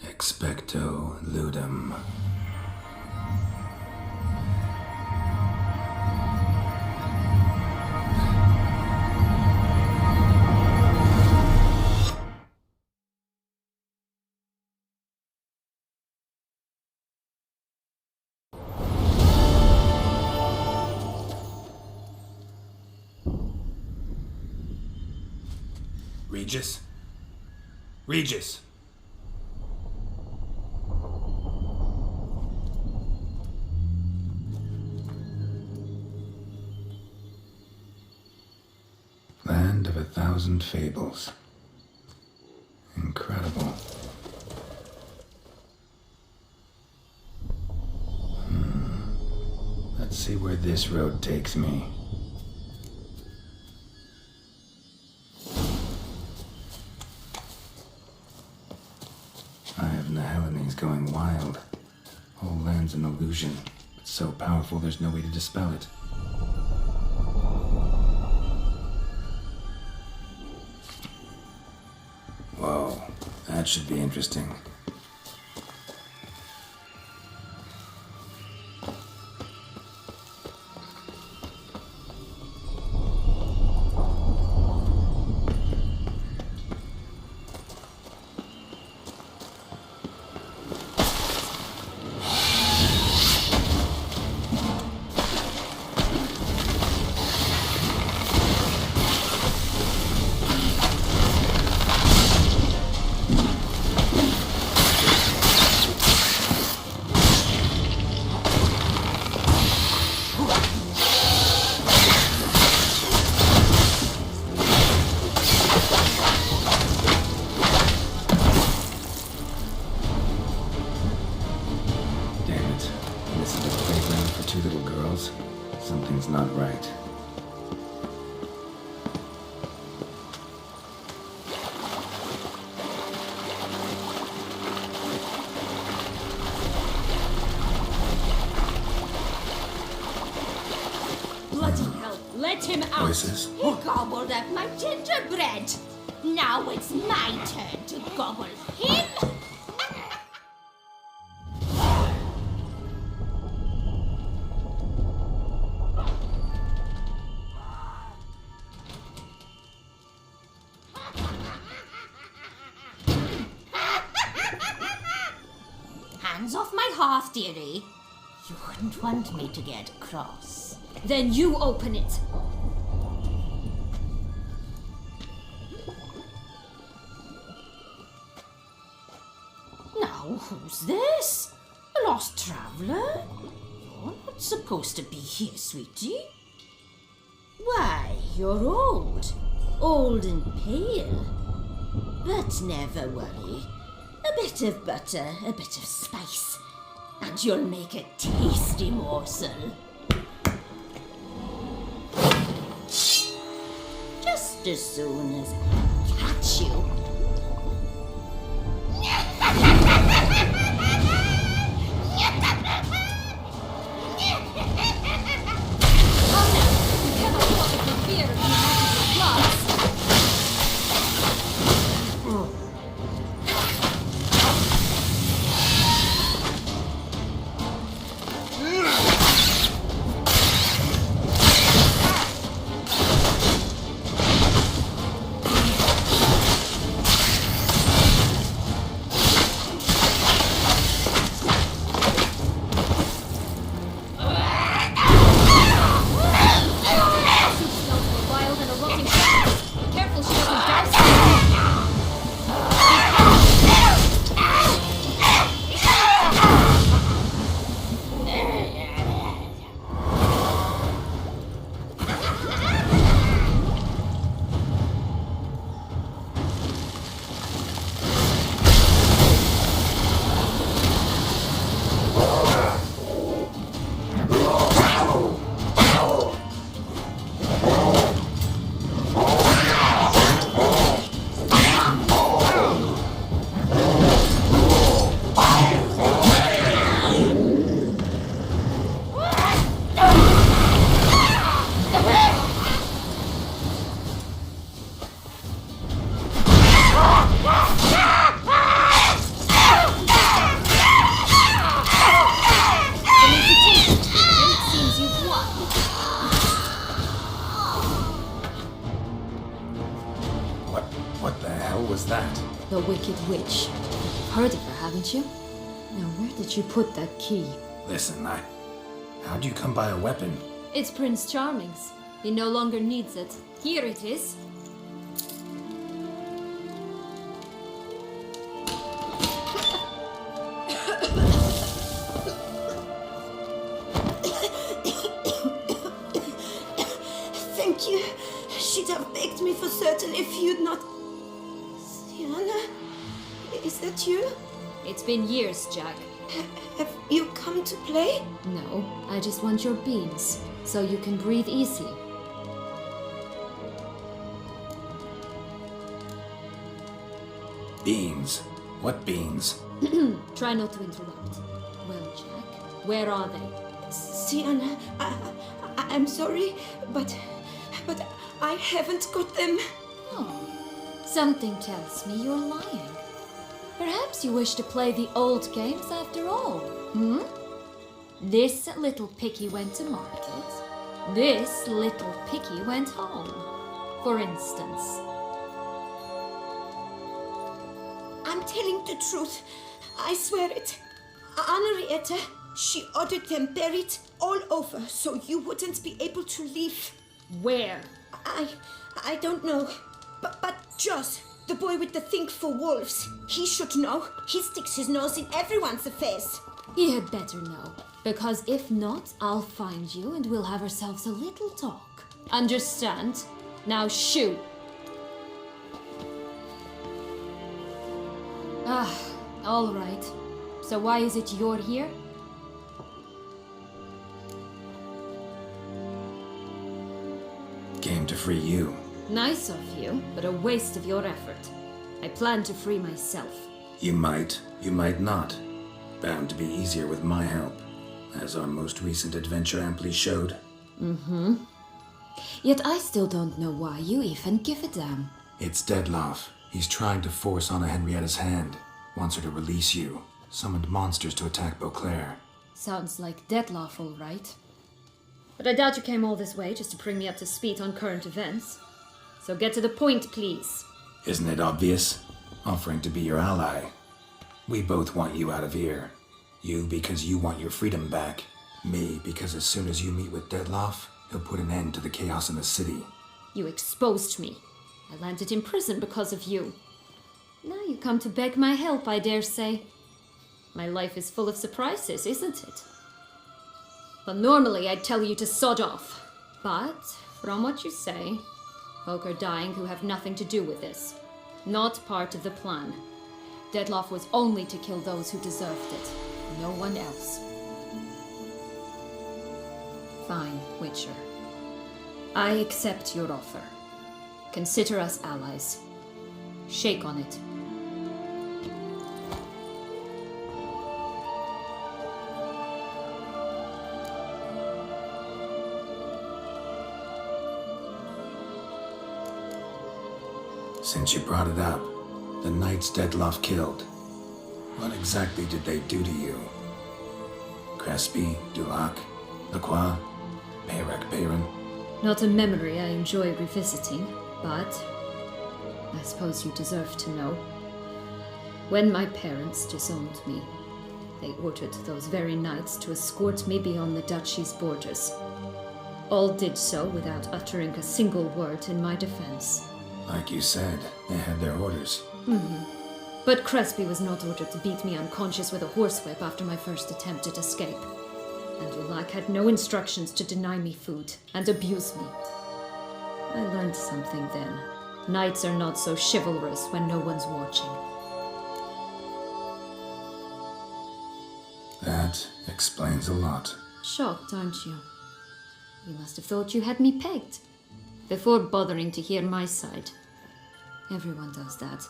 Speaker 3: Expecto ludum. Regis? Regis! Land of 1,000 fables. Incredible. Let's see where this road takes me. Going wild. Whole land's an illusion. It's so powerful there's no way to dispel it. Whoa, that should be interesting. Something's not right.
Speaker 9: Bloody hell, let him out!
Speaker 3: Voices?
Speaker 9: He gobbled up my gingerbread! Now it's my turn to gobble him! Hands off my hearth, dearie. You wouldn't want me to get cross.
Speaker 1: Then you open it.
Speaker 9: Now, who's this? A lost traveler? You're not supposed to be here, sweetie. Why, you're old. Old and pale. But never worry. A bit of butter, a bit of spice, and you'll make a tasty morsel. Just as soon as I catch you.
Speaker 3: was that?
Speaker 1: The Wicked Witch. You've heard of her, haven't you? Now, where did you put that key?
Speaker 3: Listen, how'd you come by a weapon?
Speaker 1: It's Prince Charming's. He no longer needs it. Here it is.
Speaker 9: Thank you. She'd have begged me for certain if you'd not... Sienna? Is that you?
Speaker 1: It's been years, Jack.
Speaker 9: Have you come to play?
Speaker 1: No, I just want your beans, so you can breathe easily.
Speaker 3: Beans? What beans?
Speaker 1: Try not to interrupt. Well, Jack, where are they?
Speaker 9: Sienna, I'm sorry, but I haven't got them.
Speaker 1: Oh, something tells me you're lying. Perhaps you wish to play the old games after all, hmm? This little picky went to market. This little picky went home, for instance.
Speaker 9: I'm telling the truth. I swear it. Henrietta, she ordered them buried all over so you wouldn't be able to leave.
Speaker 1: Where?
Speaker 9: I don't know. But Joss, the boy with the thing for wolves, he should know. He sticks his nose in everyone's affairs.
Speaker 1: He had better know, because if not, I'll find you and we'll have ourselves a little talk. Understand? Now shoo! Ah, all right. So why is it you're here?
Speaker 3: Came to free you.
Speaker 1: Nice of you, but a waste of your effort. I plan to free myself.
Speaker 3: You might not. Bound to be easier with my help, as our most recent adventure amply showed.
Speaker 1: Mm-hmm. Yet I still don't know why you even give a damn.
Speaker 3: It's Deadloff. He's trying to force Anna Henrietta's hand. Wants her to release you. Summoned monsters to attack Beauclair.
Speaker 1: Sounds like Deadloff, all right. But I doubt you came all this way just to bring me up to speed on current events. So get to the point, please.
Speaker 3: Isn't it obvious? Offering to be your ally. We both want you out of here. You because you want your freedom back. Me because as soon as you meet with Deadloff, he'll put an end to the chaos in the city.
Speaker 1: You exposed me. I landed in prison because of you. Now you come to beg my help, I dare say. My life is full of surprises, isn't it? Well, normally I'd tell you to sod off. But, from what you say, folk are dying who have nothing to do with this. Not part of the plan. Deadloff was only to kill those who deserved it. No one else. Fine, Witcher. I accept your offer. Consider us allies. Shake on it.
Speaker 3: Since you brought it up, the knights Deadloff killed. What exactly did they do to you? Crespi, Dulac, Lacroix, Peyrac Baron?
Speaker 1: Not a memory I enjoy revisiting, but I suppose you deserve to know. When my parents disowned me, they ordered those very knights to escort me beyond the duchy's borders. All did so without uttering a single word in my defense.
Speaker 3: Like you said, they had their orders.
Speaker 1: But Crespi was not ordered to beat me unconscious with a horsewhip after my first attempt at escape. And Dulac had no instructions to deny me food and abuse me. I learned something then. Knights are not so chivalrous when no one's watching.
Speaker 3: That explains a lot.
Speaker 1: Shocked, aren't you? You must have thought you had me pegged. Before bothering to hear my side. Everyone does that.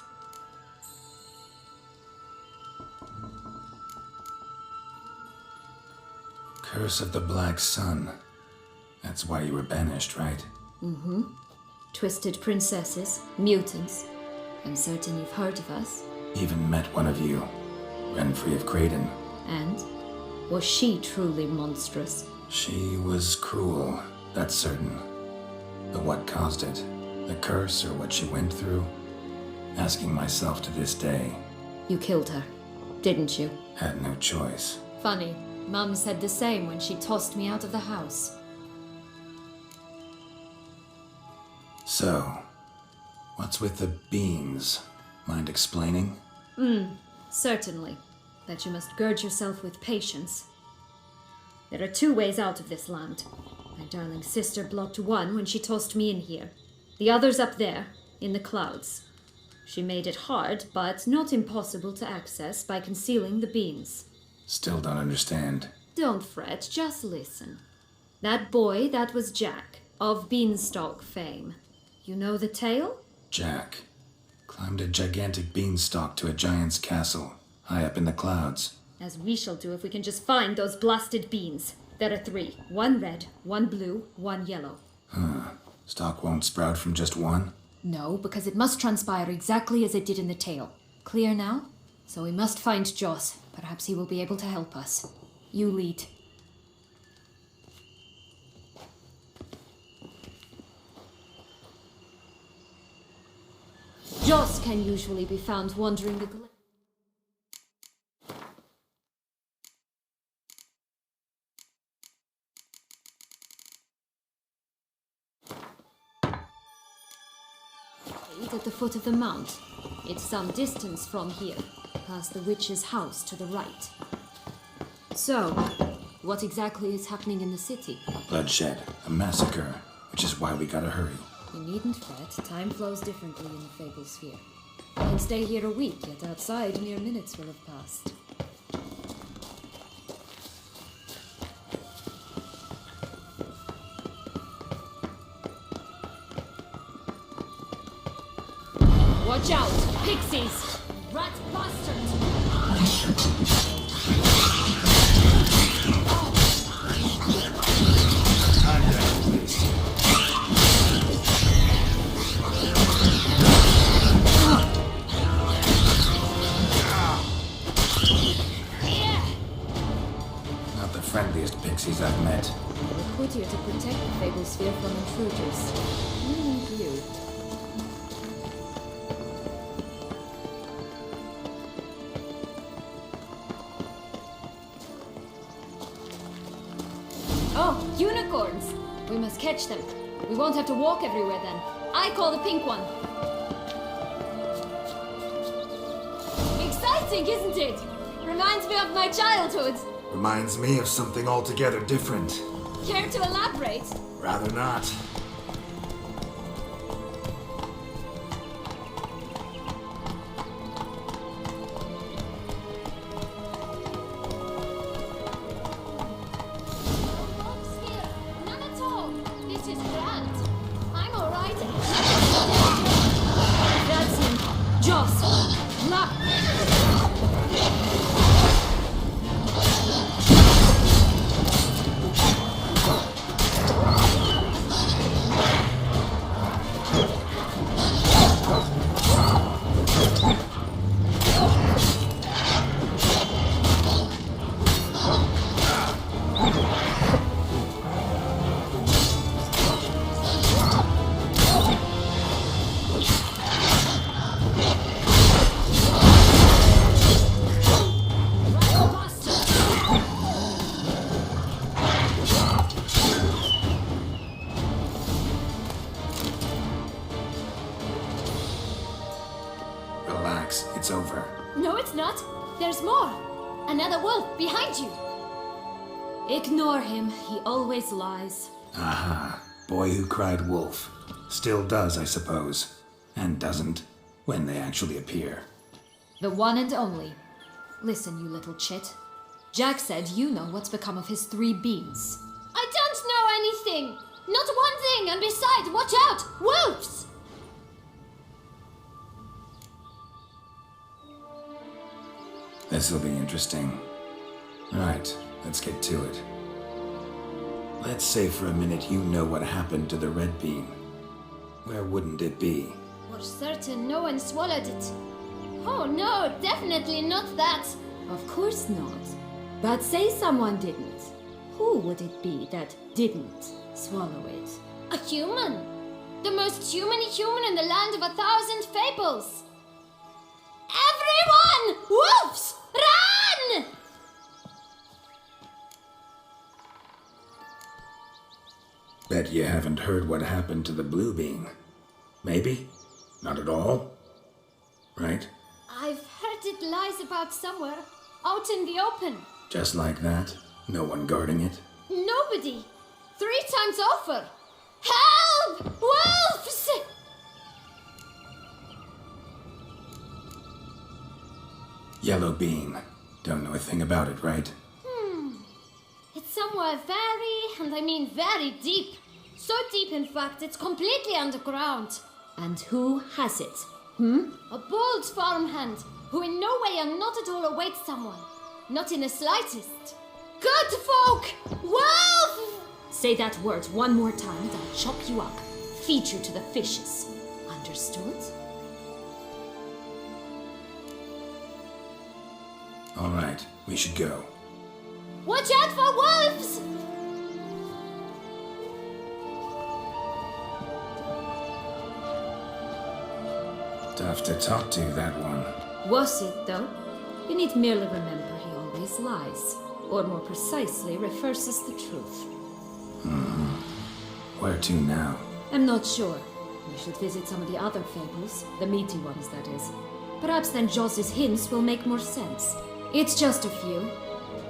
Speaker 3: Curse of the Black Sun. That's why you were banished, right?
Speaker 1: Twisted princesses, mutants. I'm certain you've heard of us.
Speaker 3: Even met one of you. Renfrey of Creighton.
Speaker 1: And? Was she truly monstrous?
Speaker 3: She was cruel, that's certain. But what caused it? The curse or what she went through? Asking myself to this day.
Speaker 1: You killed her, didn't you?
Speaker 3: Had no choice.
Speaker 1: Funny. Mum said the same when she tossed me out of the house.
Speaker 3: So, what's with the beans? Mind explaining?
Speaker 1: Certainly. But you must gird yourself with patience. There are 2 ways out of this land. My darling sister blocked one when she tossed me in here. The other's up there, in the clouds. She made it hard, but not impossible to access by concealing the beans.
Speaker 3: Still don't understand.
Speaker 1: Don't fret, just listen. That boy, that was Jack, of Beanstalk fame. You know the tale?
Speaker 3: Jack climbed a gigantic beanstalk to a giant's castle, high up in the clouds.
Speaker 1: As we shall do if we can just find those blasted beans. There are 3. 1 red, 1 blue, 1 yellow.
Speaker 3: Stalk won't sprout from just one?
Speaker 1: No, because it must transpire exactly as it did in the tale. Clear now? So we must find Joss. Perhaps he will be able to help us. You lead. Joss can usually be found wandering the glade. At the foot of the mount. It's some distance from here, past the witch's house to the right. So, what exactly is happening in the city?
Speaker 3: Bloodshed, a massacre, which is why we gotta hurry.
Speaker 1: You needn't fret, time flows differently in the Fable Sphere. You can stay here a week, yet outside mere minutes will have passed. Watch out! Pixies! Rat bastards!
Speaker 3: Not the friendliest pixies I've met.
Speaker 1: We're put here to protect the Fable Sphere from intruders. Meaning you. Oh, unicorns! We must catch them. We won't have to walk everywhere then. I call the pink one. Exciting, isn't it? Reminds me of my childhood.
Speaker 3: Reminds me of something altogether different.
Speaker 1: Care to elaborate?
Speaker 3: Rather not.
Speaker 1: None at all. This is grand. I'm all right. That's him. Joss. Luck.
Speaker 3: Relax, it's over.
Speaker 1: No, it's not. There's more. Another wolf behind you. Ignore him. He always lies.
Speaker 3: Aha. Boy who cried wolf. Still does, I suppose. And doesn't, when they actually appear.
Speaker 1: The one and only. Listen, you little chit. Jack said you know what's become of his 3 beans. I don't know anything. Not one thing, and besides, watch out! Wolves!
Speaker 3: This'll be interesting. Right, let's get to it. Let's say for a minute you know what happened to the red bean. Where wouldn't it be?
Speaker 1: For certain, no one swallowed it. Oh no, definitely not that. Of course not. But say someone didn't. Who would it be that didn't swallow it? A human. The most humany human in the land of 1,000 fables. Wolves! Run!
Speaker 3: Bet you haven't heard what happened to the blue bean. Maybe? Not at all? Right?
Speaker 1: I've heard it lies about somewhere, out in the open.
Speaker 3: Just like that? No one guarding it?
Speaker 1: Nobody. 3 times over. Help! Wolves!
Speaker 3: Yellow bean. Don't know a thing about it, right?
Speaker 1: It's somewhere very, and I mean very deep. So deep, in fact, it's completely underground.
Speaker 7: And who has it?
Speaker 1: A bold farmhand who in no way and not at all awaits someone. Not in the slightest. Good folk! Wolf!
Speaker 7: Say that word one more time and I'll chop you up. Feed you to the fishes. Understood?
Speaker 3: All right, we should go.
Speaker 1: Watch out for wolves!
Speaker 3: Tough to talk to, that one.
Speaker 7: Was it, though? You need merely remember he always lies. Or more precisely, reverses the truth.
Speaker 3: Where to now?
Speaker 7: I'm not sure. We should visit some of the other fables. The meaty ones, that is. Perhaps then Jos's hints will make more sense. It's just a few.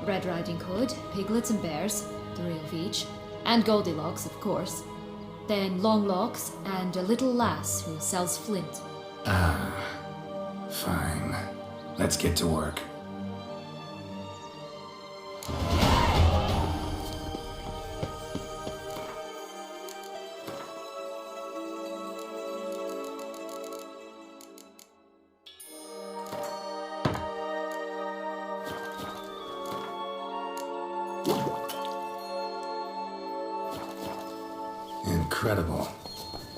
Speaker 7: Red Riding Hood, piglets and bears, 3 of each. And Goldilocks, of course. Then Longlocks and a little lass who sells flint.
Speaker 3: Fine. Let's get to work. Incredible.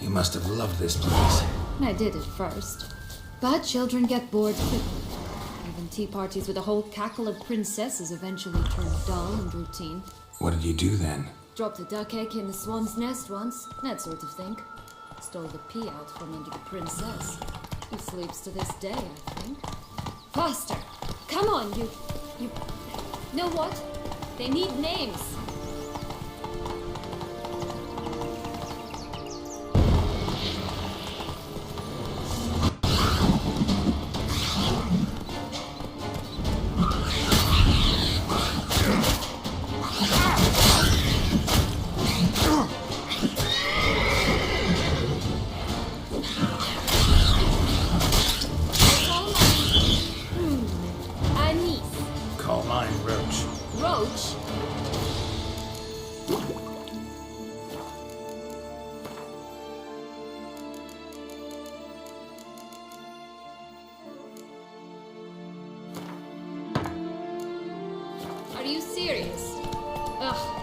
Speaker 3: You must have loved this place.
Speaker 7: I did at first. But children get bored quickly. Even tea parties with a whole cackle of princesses eventually turn dull and routine.
Speaker 3: What did you do then?
Speaker 7: Dropped a duck egg in the swan's nest once, that sort of thing. Stole the pea out from under the princess. He sleeps to this day, I think.
Speaker 1: Faster! Come on, you... Know what? They need names. Are you serious? Ugh.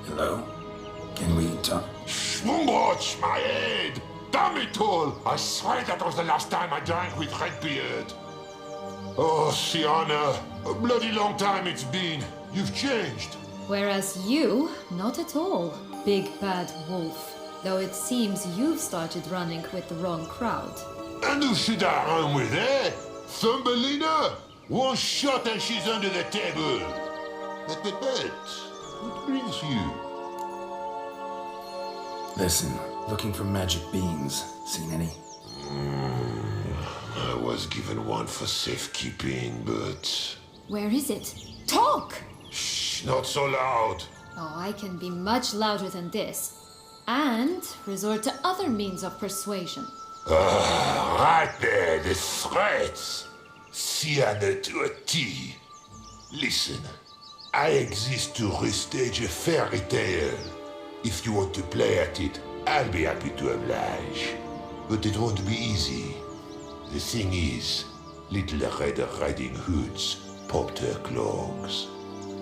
Speaker 3: Hello? Can we talk?
Speaker 10: Schwungwatch, my head! Damn it all! I swear that was the last time I drank with Redbeard. Oh, Sienna, a bloody long time it's been. You've changed.
Speaker 7: Whereas you, not at all, big bad wolf. Though it seems you've started running with the wrong crowd.
Speaker 10: And who should I run with, eh? Thumbelina? One shot and she's under the table. But, what brings you?
Speaker 3: Listen, looking for magic beans. Seen any?
Speaker 10: I was given one for safekeeping, but...
Speaker 7: Where is it? Talk!
Speaker 10: Shh, not so loud.
Speaker 7: Oh, I can be much louder than this. And resort to other means of persuasion.
Speaker 10: Right there, the threats. Sienna to a T. Listen, I exist to restage a fairy tale. If you want to play at it, I'll be happy to oblige. But it won't be easy. The thing is, little Red Riding Hoods popped her clogs.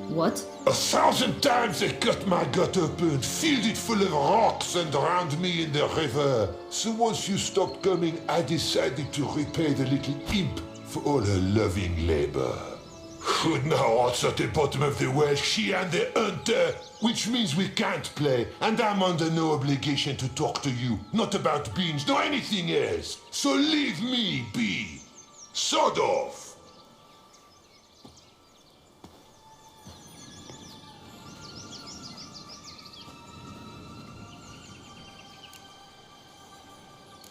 Speaker 9: What?
Speaker 10: 1,000 times they cut my gut open, filled it full of rocks and drowned me in the river. So once you stopped coming, I decided to repay the little imp for all her loving labor. But now it's at the bottom of the well, she and the hunter, which means we can't play, and I'm under no obligation to talk to you, not about beans, nor anything else. So leave me be. Sod off.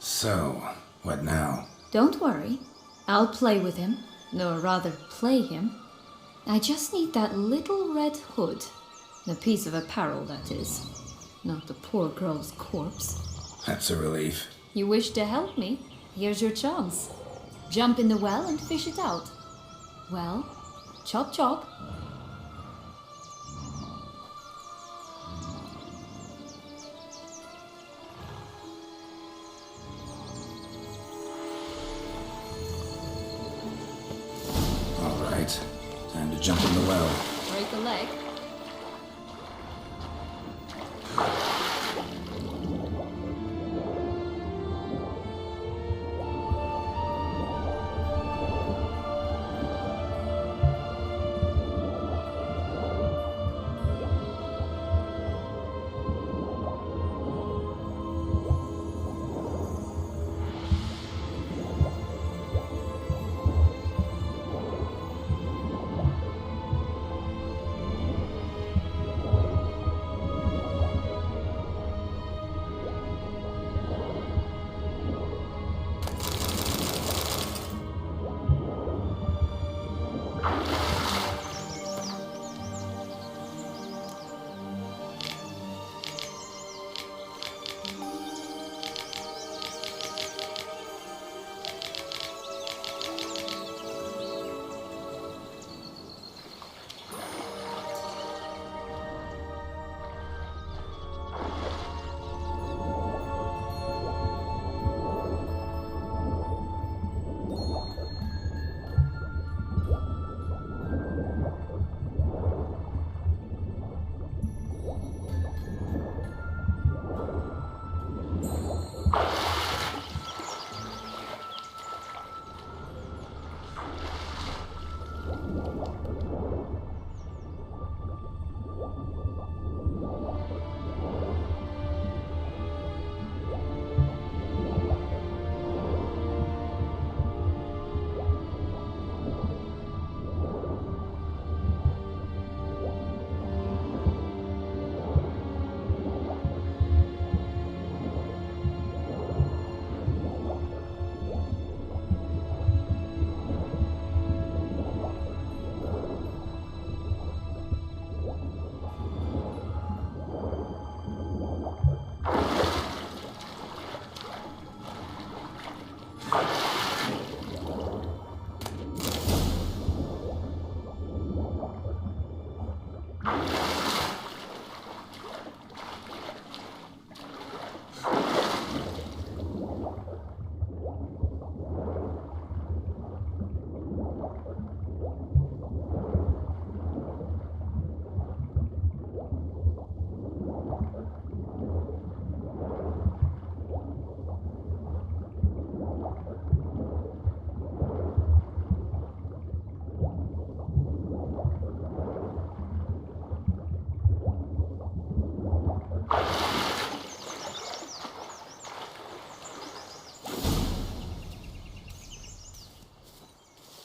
Speaker 3: So, what now?
Speaker 7: Don't worry. I'll play with him. Or rather, play him. I just need that little red hood. The piece of apparel, that is. Not the poor girl's corpse.
Speaker 3: That's a relief.
Speaker 7: You wish to help me? Here's your chance. Jump in the well and fish it out. Well, chop chop.
Speaker 3: Time to jump in the well.
Speaker 7: Break a leg.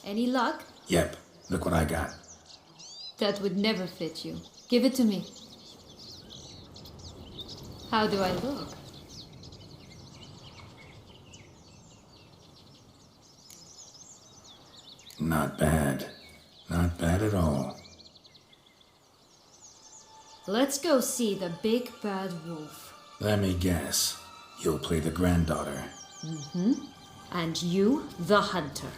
Speaker 7: Any luck?
Speaker 3: Yep, look what I got.
Speaker 7: That would never fit you. Give it to me. How do I look?
Speaker 3: Not bad. Not bad at all.
Speaker 7: Let's go see the big bad wolf.
Speaker 3: Let me guess. You'll play the granddaughter.
Speaker 9: Mm-hmm. And you, the hunter.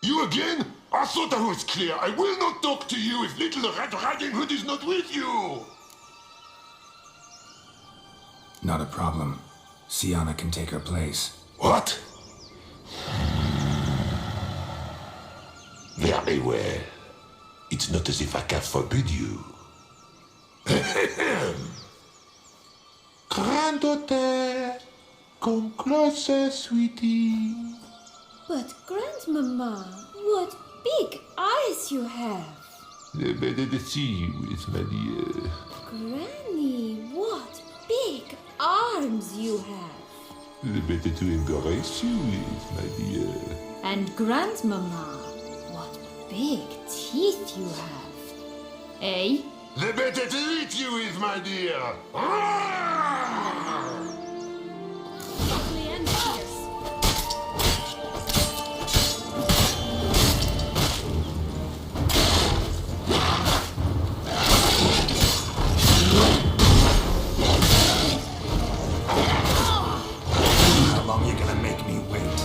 Speaker 10: You again? I thought I was clear. I will not talk to you if little Red Riding Hood is not with you.
Speaker 3: Not a problem. Sienna can take her place.
Speaker 10: What? Very well. It's not as if I can forbid you. Granddaughter, come closer, sweetie.
Speaker 1: But Grandmama, what big eyes you have.
Speaker 10: The better to see you with, my dear.
Speaker 1: Granny, what big arms you have.
Speaker 10: The better to embrace you with, my dear.
Speaker 1: And Grandmama, what big teeth you have. Eh?
Speaker 10: The better to eat you with, my dear.
Speaker 1: Ugly and fierce.
Speaker 3: How long you gonna make me wait?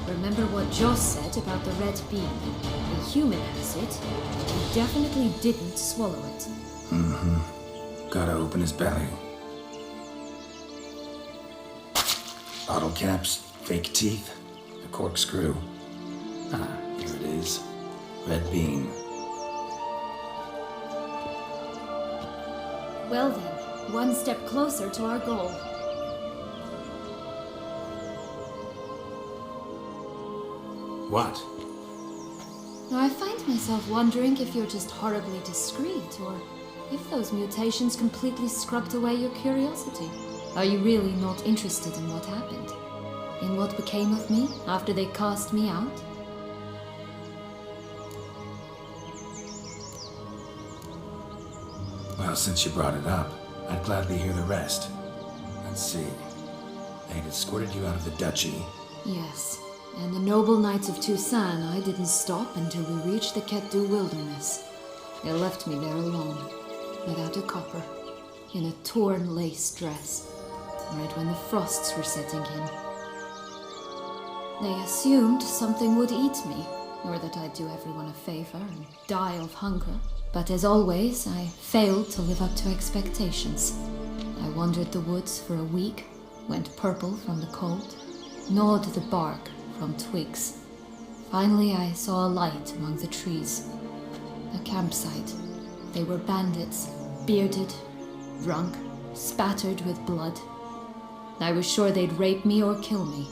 Speaker 1: Remember what Joss said about the red bean? A human has it. He definitely didn't swallow it.
Speaker 3: Gotta open his belly. Bottle caps, fake teeth, a corkscrew. Ah, here it is. Red bean.
Speaker 1: Well then, one step closer to our goal.
Speaker 3: What?
Speaker 1: Now, I find myself wondering if you're just horribly discreet, or if those mutations completely scrubbed away your curiosity. Are you really not interested in what happened? In what became of me after they cast me out?
Speaker 3: Well, since you brought it up, I'd gladly hear the rest. Let's see. They'd escorted you out of the duchy.
Speaker 1: Yes, and the noble knights of Toussaint, I didn't stop until we reached the Ketdu wilderness. They left me there alone, without a copper, in a torn lace dress, right when the frosts were setting in. They assumed something would eat me, or that I'd do everyone a favor and die of hunger. But as always, I failed to live up to expectations. I wandered the woods for a week, went purple from the cold, gnawed the bark from twigs. Finally, I saw a light among the trees. A campsite. They were bandits, bearded, drunk, spattered with blood. I was sure they'd rape me or kill me,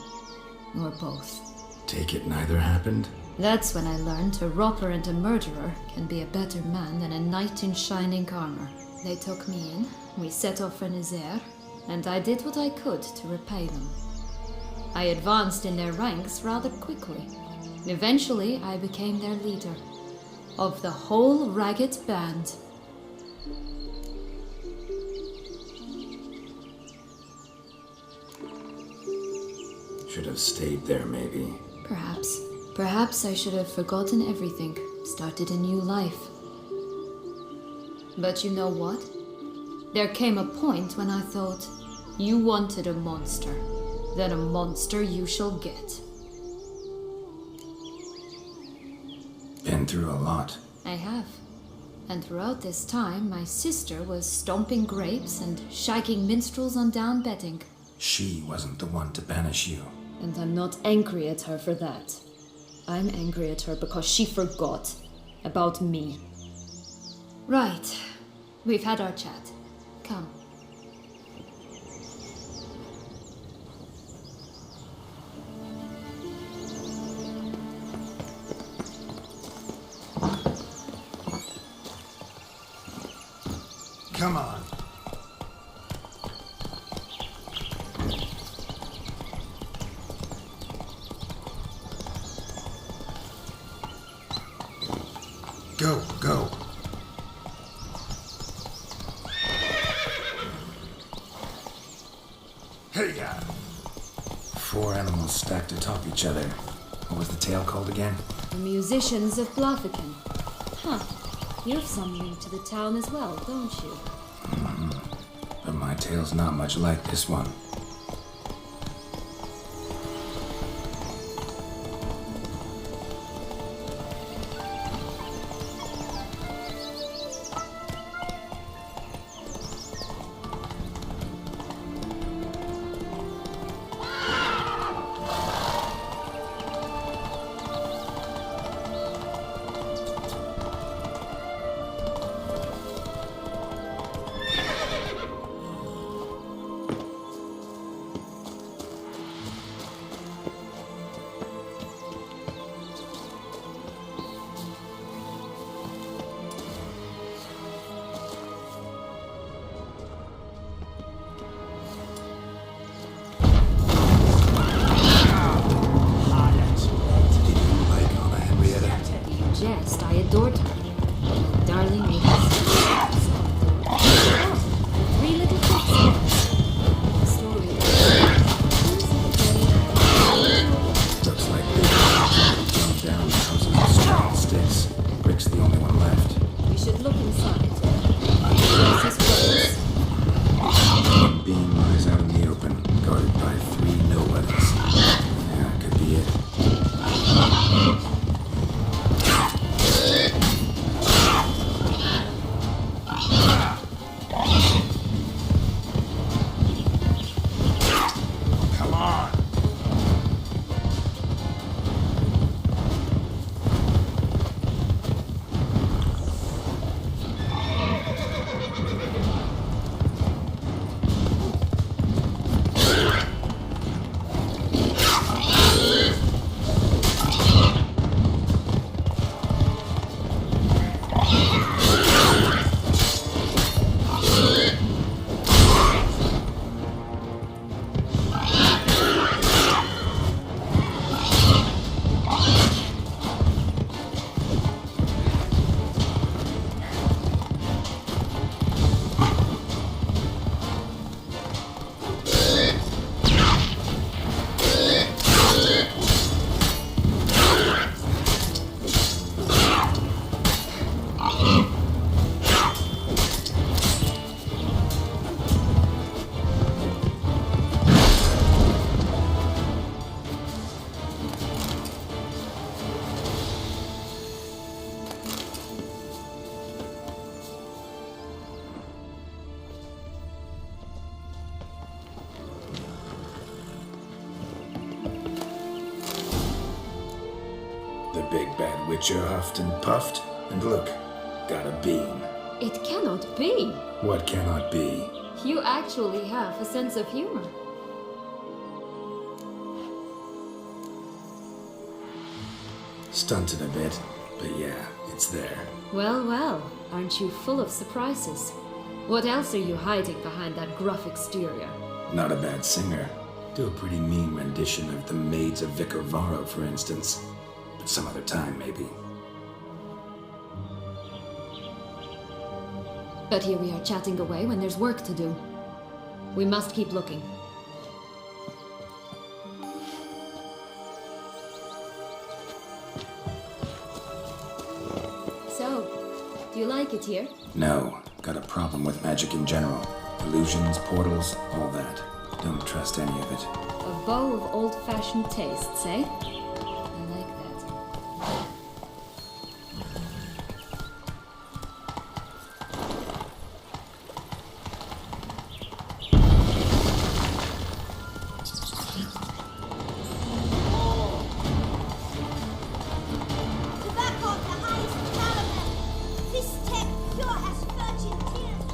Speaker 1: or both.
Speaker 3: Take it neither happened?
Speaker 1: That's when I learned a robber and a murderer can be a better man than a knight in shining armor. They took me in, we set off for Nazaire, and I did what I could to repay them. I advanced in their ranks rather quickly. Eventually, I became their leader. Of the whole ragged band.
Speaker 3: Should have stayed there, maybe.
Speaker 1: Perhaps. Perhaps I should have forgotten everything, started a new life. But you know what? There came a point when I thought, you wanted a monster. Then a monster you shall get.
Speaker 3: Been through a lot.
Speaker 1: I have. And throughout this time, my sister was stomping grapes and shagging minstrels on down bedding.
Speaker 3: She wasn't the one to banish you.
Speaker 1: And I'm not angry at her for that. I'm angry at her because she forgot about me. Right. We've had our chat. Come.
Speaker 3: Come on. Go, go. Hey, ya! 4 animals stacked atop each other. What was the tale called again?
Speaker 1: The musicians of Blaviken. Huh. You've some link to the town as well, don't you?
Speaker 3: My tale's not much like this one.
Speaker 1: Jest, I adored her. Darling, we three little kids. Story.
Speaker 3: Looks like they jumped down houses of strong sticks. Brick's the only one left.
Speaker 1: We should look inside. This is worse.
Speaker 3: Beam lies out in the open, guarded by 3 nobodies. Yeah, could be it. The big bad witcher huffed and puffed, and look, got a beam.
Speaker 1: It cannot be.
Speaker 3: What cannot be?
Speaker 1: You actually have a sense of humor.
Speaker 3: Stunted a bit, but yeah, it's there.
Speaker 1: Well, well, aren't you full of surprises? What else are you hiding behind that gruff exterior?
Speaker 3: Not a bad singer. Do a pretty mean rendition of The Maids of Vicar Varro, for instance. But some other time, maybe.
Speaker 1: But here we are chatting away when there's work to do. We must keep looking. So, do you like it here?
Speaker 3: No, got a problem with magic in general. Illusions, portals, all that. Don't trust any of it.
Speaker 1: A bow of old-fashioned tastes, eh? I like that.
Speaker 11: Tobacco of the highest caliber. This tech pure as virgin tears.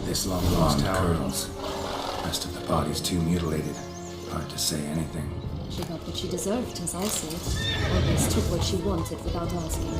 Speaker 3: This long curls. Rest of the body's too mutilated. Hard to say anything.
Speaker 1: She got what she deserved, as I see it. Always took what she wanted without asking.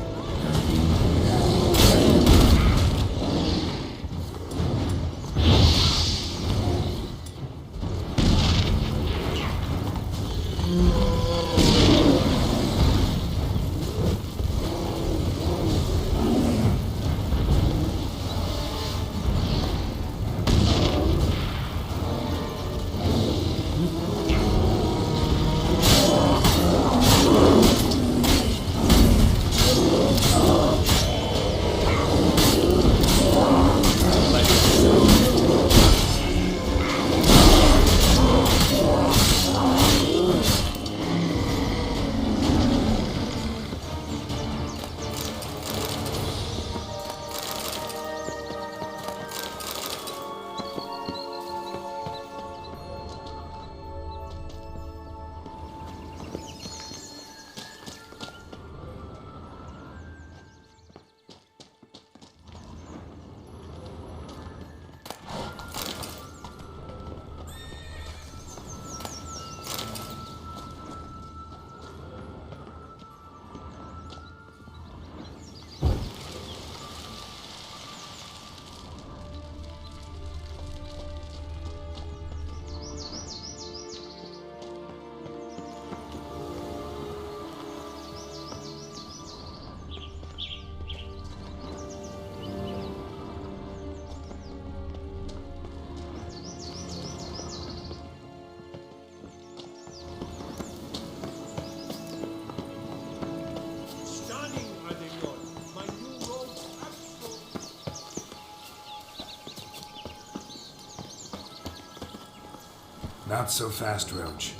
Speaker 3: Not so fast, Roach.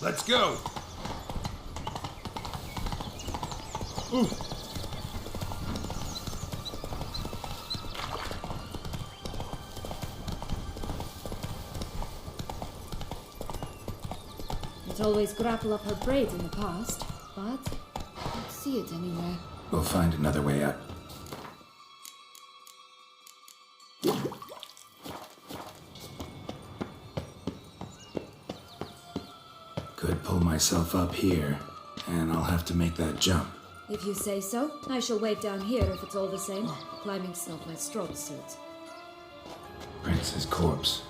Speaker 3: Let's go! Ooh.
Speaker 1: It always grapple up her braid in the past, but I don't see it anywhere.
Speaker 3: We'll find another way up. Could pull myself up here, and I'll have to make that jump.
Speaker 1: If you say so, I shall wait down here if it's all the same. Climbing's not my strong suit.
Speaker 3: Prince's corpse.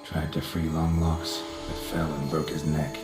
Speaker 3: Tried to free Longlocks, but fell and broke his neck.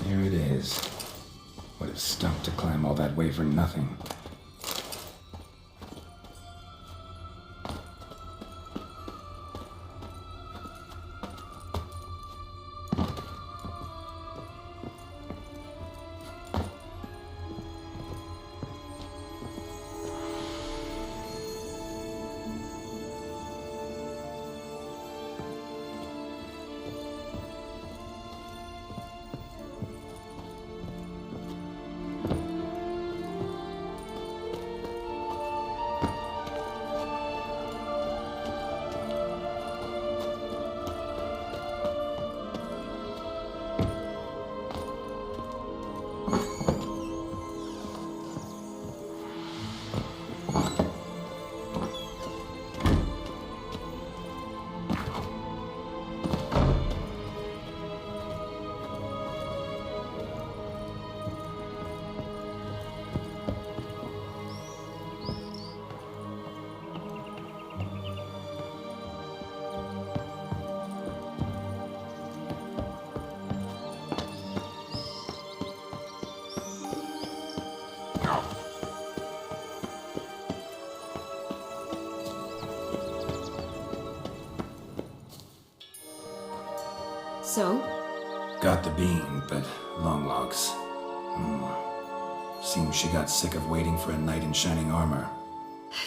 Speaker 3: Here it is. Would have stunk to climb all that way for nothing.
Speaker 1: So?
Speaker 3: Got the bean, but Longlocks. Seems she got sick of waiting for a knight in shining armor.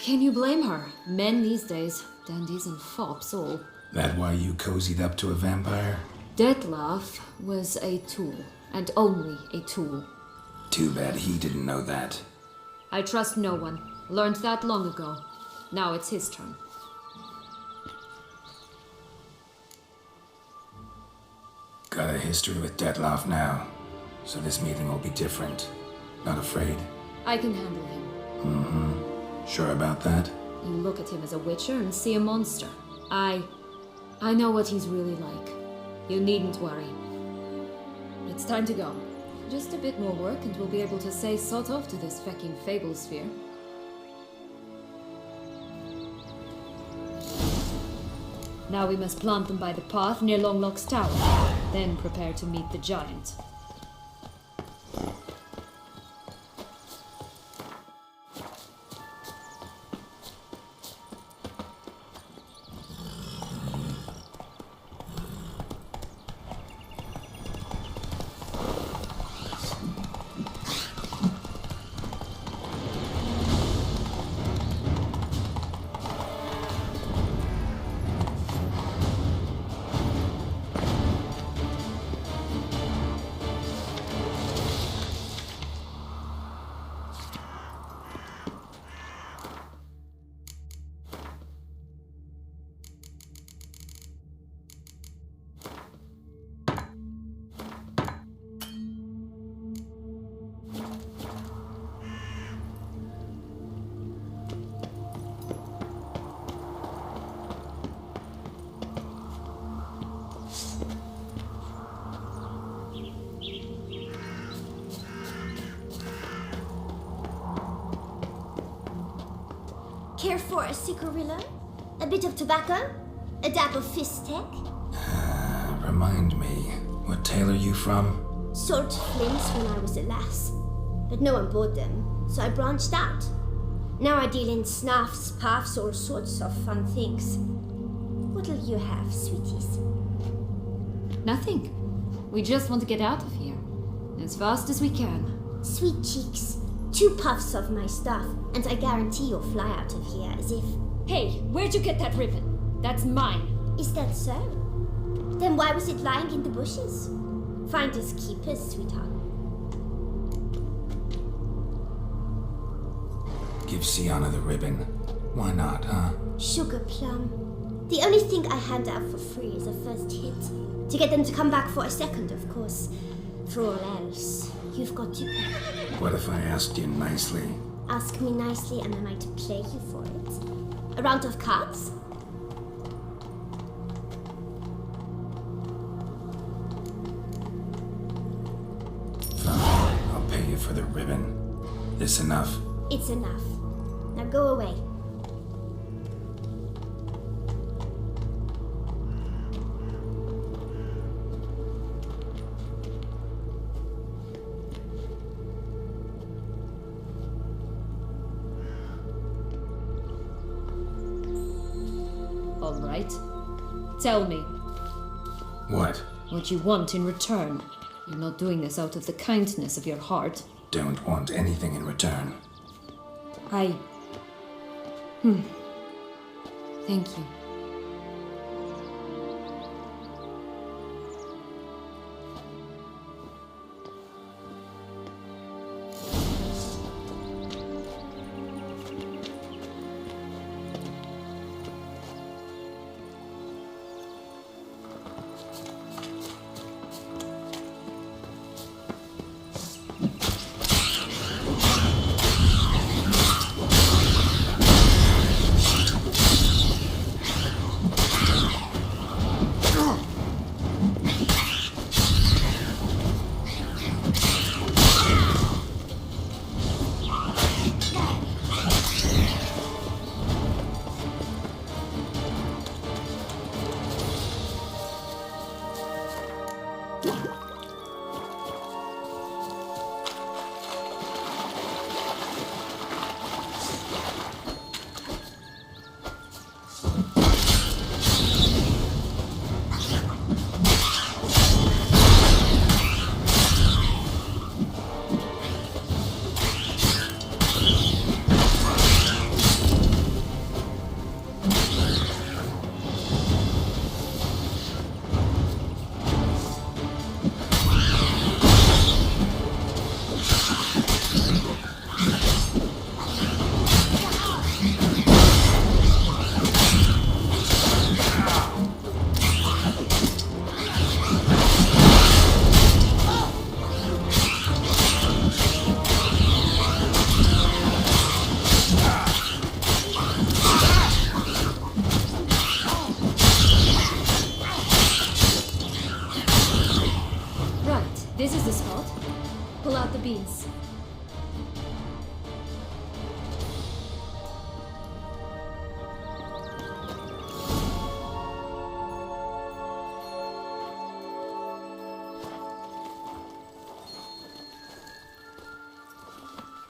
Speaker 1: Can you blame her? Men these days, dandies and fops all.
Speaker 3: That why you cozied up to a vampire?
Speaker 1: Dettlaff was a tool, and only a tool.
Speaker 3: Too bad he didn't know that.
Speaker 1: I trust no one. Learned that long ago. Now it's his turn.
Speaker 3: Got a history with Dettlaff now, so this meeting will be different. Not afraid?
Speaker 1: I can handle him.
Speaker 3: Mm-hmm. Sure about that?
Speaker 1: You look at him as a witcher and see a monster. I know what he's really like. You needn't worry. It's time to go. Just a bit more work and we'll be able to say sod off to this fecking fable sphere. Now we must plant them by the path near Longlock's tower. Then prepare to meet the giant.
Speaker 11: Care for a cigarillo? A bit of tobacco? A dab of fistek?
Speaker 3: Remind me, what tale are you from?
Speaker 11: Sold flints when I was a lass, but no one bought them, so I branched out. Now I deal in snuffs, puffs, all sorts of fun things. What'll you have, sweeties?
Speaker 1: Nothing. We just want to get out of here. As fast as we can.
Speaker 11: Sweet cheeks. 2 puffs of my stuff, and I guarantee you'll fly out of here as if...
Speaker 1: Hey, where'd you get that ribbon? That's mine.
Speaker 11: Is that so? Then why was it lying in the bushes? Finders keepers, sweetheart.
Speaker 3: Give Sienna the ribbon. Why not, huh?
Speaker 11: Sugar plum. The only thing I hand out for free is a first hit. To get them to come back for a second, of course. For all else, you've got to pay.
Speaker 3: What if I asked you nicely?
Speaker 11: Ask me nicely and I might play you for it. A round of cards?
Speaker 3: Fine, I'll pay you for the ribbon. This enough?
Speaker 11: It's enough. Now go away.
Speaker 1: All right. Tell me.
Speaker 3: What?
Speaker 1: What you want in return. You're not doing this out of the kindness of your heart.
Speaker 3: Don't want anything in return.
Speaker 1: Thank you. This is the spot. Pull out the beans.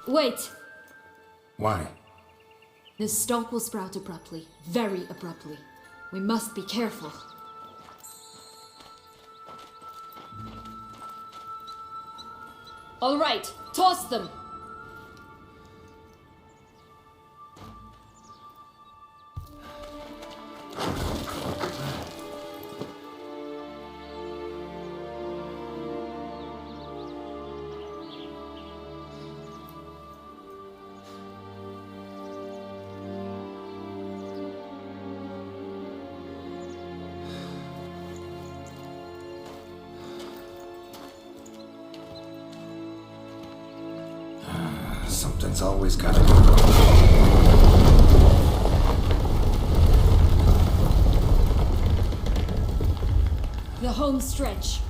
Speaker 1: Wait!
Speaker 3: Why?
Speaker 1: The stalk will sprout abruptly. Very abruptly. We must be careful. All right, toss them!
Speaker 3: Something's always gotta go.
Speaker 1: The home stretch.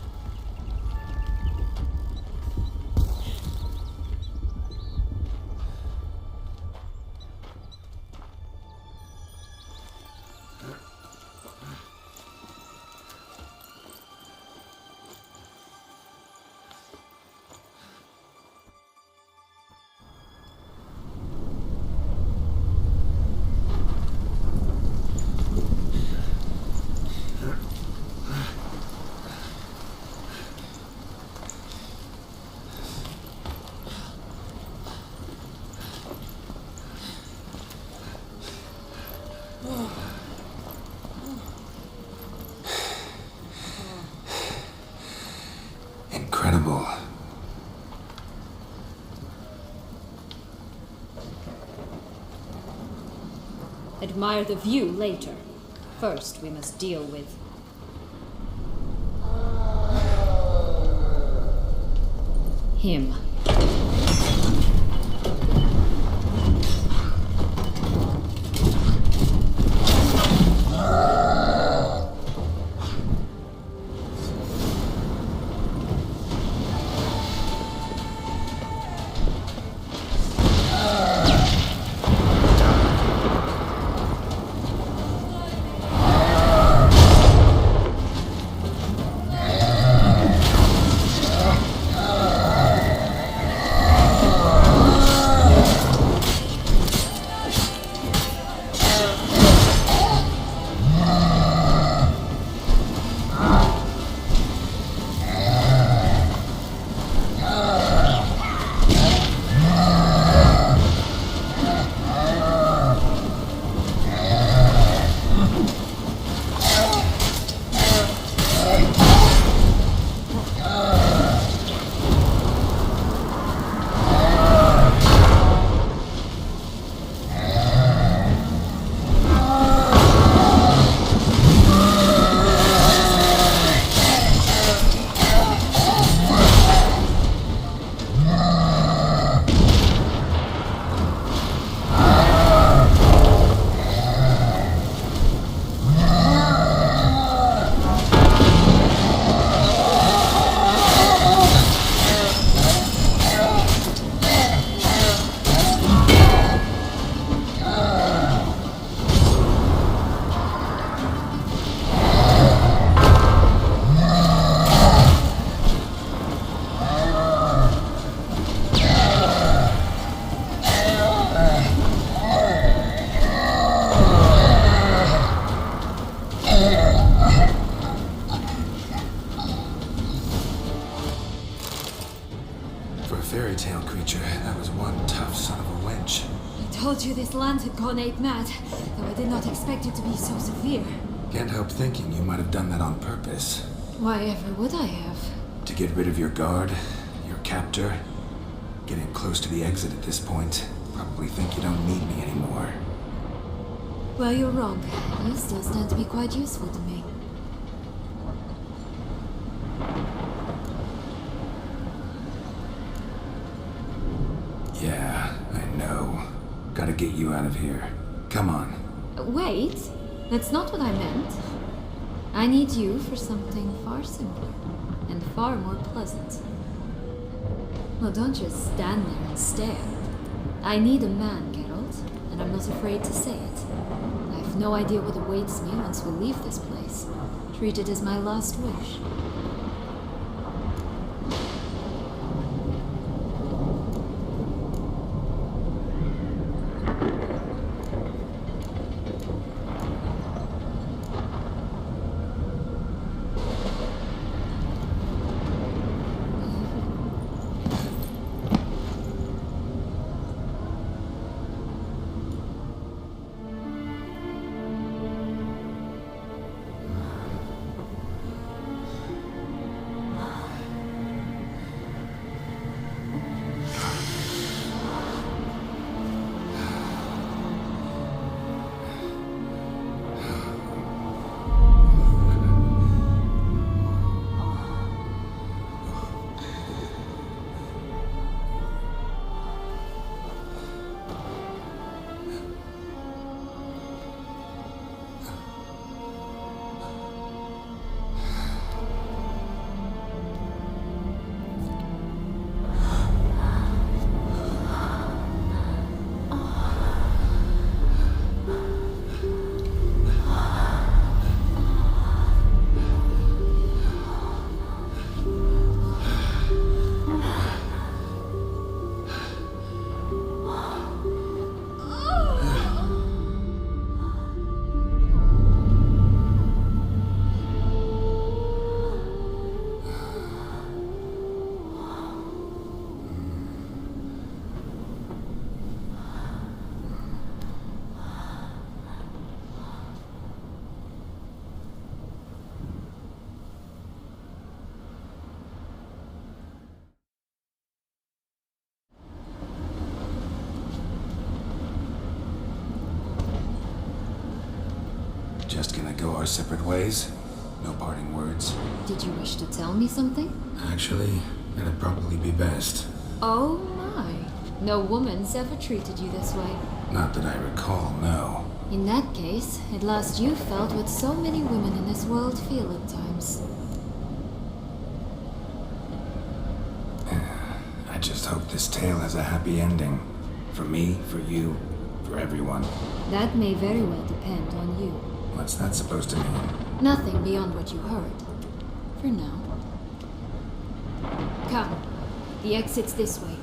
Speaker 3: Incredible.
Speaker 1: Admire the view later. First, we must deal with him.
Speaker 3: Fairy tale creature, that was one tough son of a wench.
Speaker 1: I told you this land had gone ape mad, though I did not expect it to be so severe.
Speaker 3: Can't help thinking you might have done that on purpose.
Speaker 1: Why ever would I have?
Speaker 3: To get rid of your guard, your captor. Getting close to the exit at this point. Probably think you don't need me anymore.
Speaker 1: Well, you're wrong. You still stand to be quite useful to me.
Speaker 3: Yeah, I know. Gotta get you out of here. Come on.
Speaker 1: Wait, that's not what I meant. I need you for something far simpler and far more pleasant. Well, don't just stand there and stare. I need a man, Geralt, and I'm not afraid to say it. I have no idea what awaits me once we leave this place. Treat it as my last wish.
Speaker 3: Just gonna go our separate ways? No parting words?
Speaker 1: Did you wish to tell me something?
Speaker 3: Actually, that'd probably be best.
Speaker 1: Oh my. No woman's ever treated you this way.
Speaker 3: Not that I recall, no.
Speaker 1: In that case, at last you felt what so many women in this world feel at times.
Speaker 3: I just hope this tale has a happy ending. For me, for you, for everyone.
Speaker 1: That may very well depend on you.
Speaker 3: What's that supposed to mean?
Speaker 1: Nothing beyond what you heard. For now. Come. The exit's this way.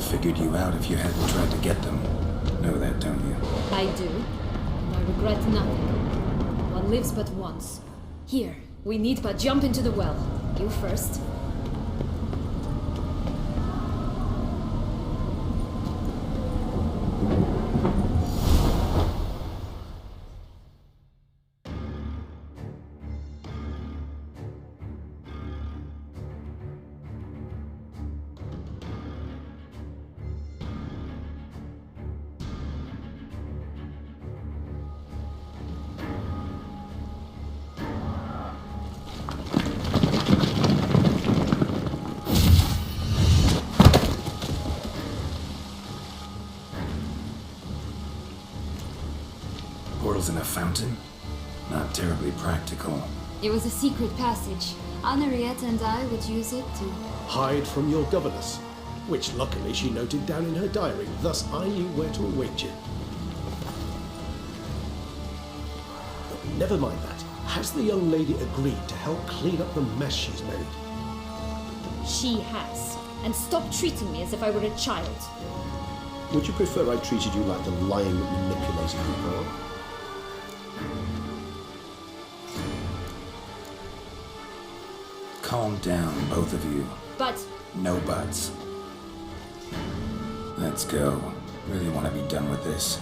Speaker 3: Figured you out if you hadn't tried to get them. Know that, don't you?
Speaker 1: I do. And I regret nothing. One lives but once. Here, we need but jump into the well. You first.
Speaker 3: In a fountain? Not terribly practical.
Speaker 1: It was a secret passage. Henriette and I would use it to
Speaker 6: hide from your governess, which luckily she noted down in her diary, thus I knew where to await you. But never mind that. Has the young lady agreed to help clean up the mess she's made?
Speaker 1: She has. And stop treating me as if I were a child.
Speaker 6: Would you prefer I treated you like the lying, manipulating girl?
Speaker 3: Calm down, both of you.
Speaker 1: But...
Speaker 3: No buts. Let's go. Really want to be done with this.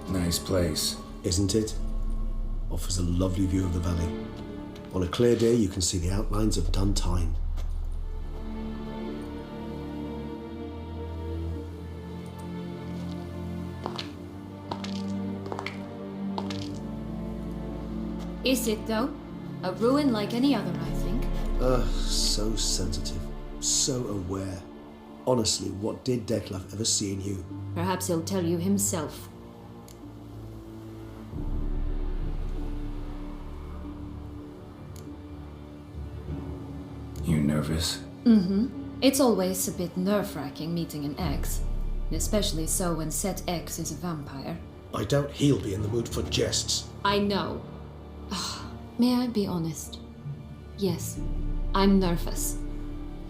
Speaker 3: Nice place.
Speaker 6: Isn't it? Offers a lovely view of the valley. On a clear day, you can see the outlines of Duntine.
Speaker 1: Is it, though? A ruin like any other, I think.
Speaker 6: So sensitive. So aware. Honestly, what did Detlef ever see in you?
Speaker 1: Perhaps he'll tell you himself.
Speaker 3: You nervous?
Speaker 1: Mm-hmm. It's always a bit nerve-wracking meeting an ex. Especially so when said ex is a vampire.
Speaker 6: I doubt he'll be in the mood for jests.
Speaker 1: I know. May I be honest? Yes, I'm nervous.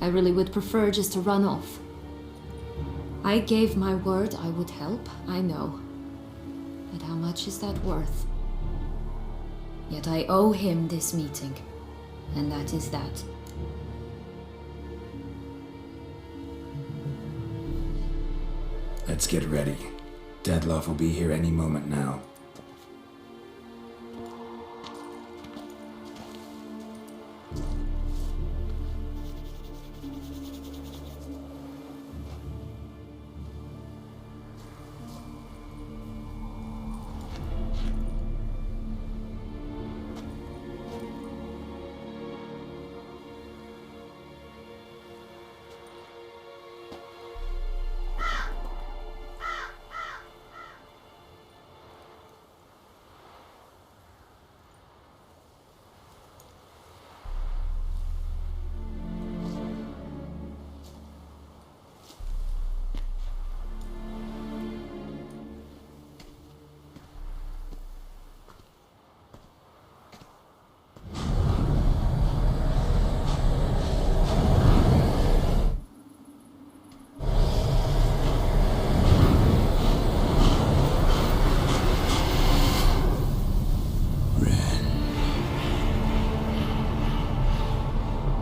Speaker 1: I really would prefer just to run off. I gave my word I would help, I know. But how much is that worth? Yet I owe him this meeting. And that is that.
Speaker 3: Let's get ready. Detlef will be here any moment now.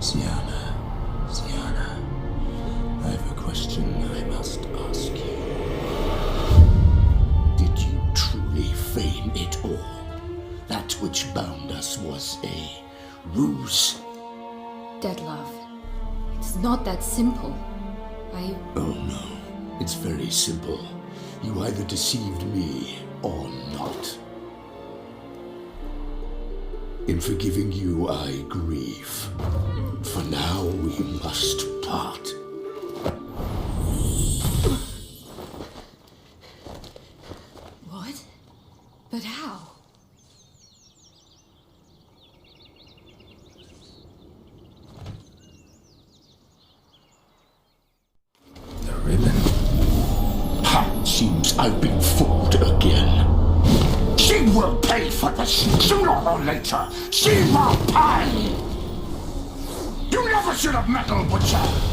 Speaker 10: Sienna, I have a question I must ask you. Did you truly feign it all? That which bound us was a ruse?
Speaker 1: Detlef, it's not that simple.
Speaker 10: Oh no, it's very simple. You either deceived me or not. In forgiving you, I grieve. For now, we must part.
Speaker 1: What? But how?
Speaker 3: The ribbon.
Speaker 10: Ha! Seems I've been fooled again. She will pay for this sooner or later. She will pay! You never should have meddled with her!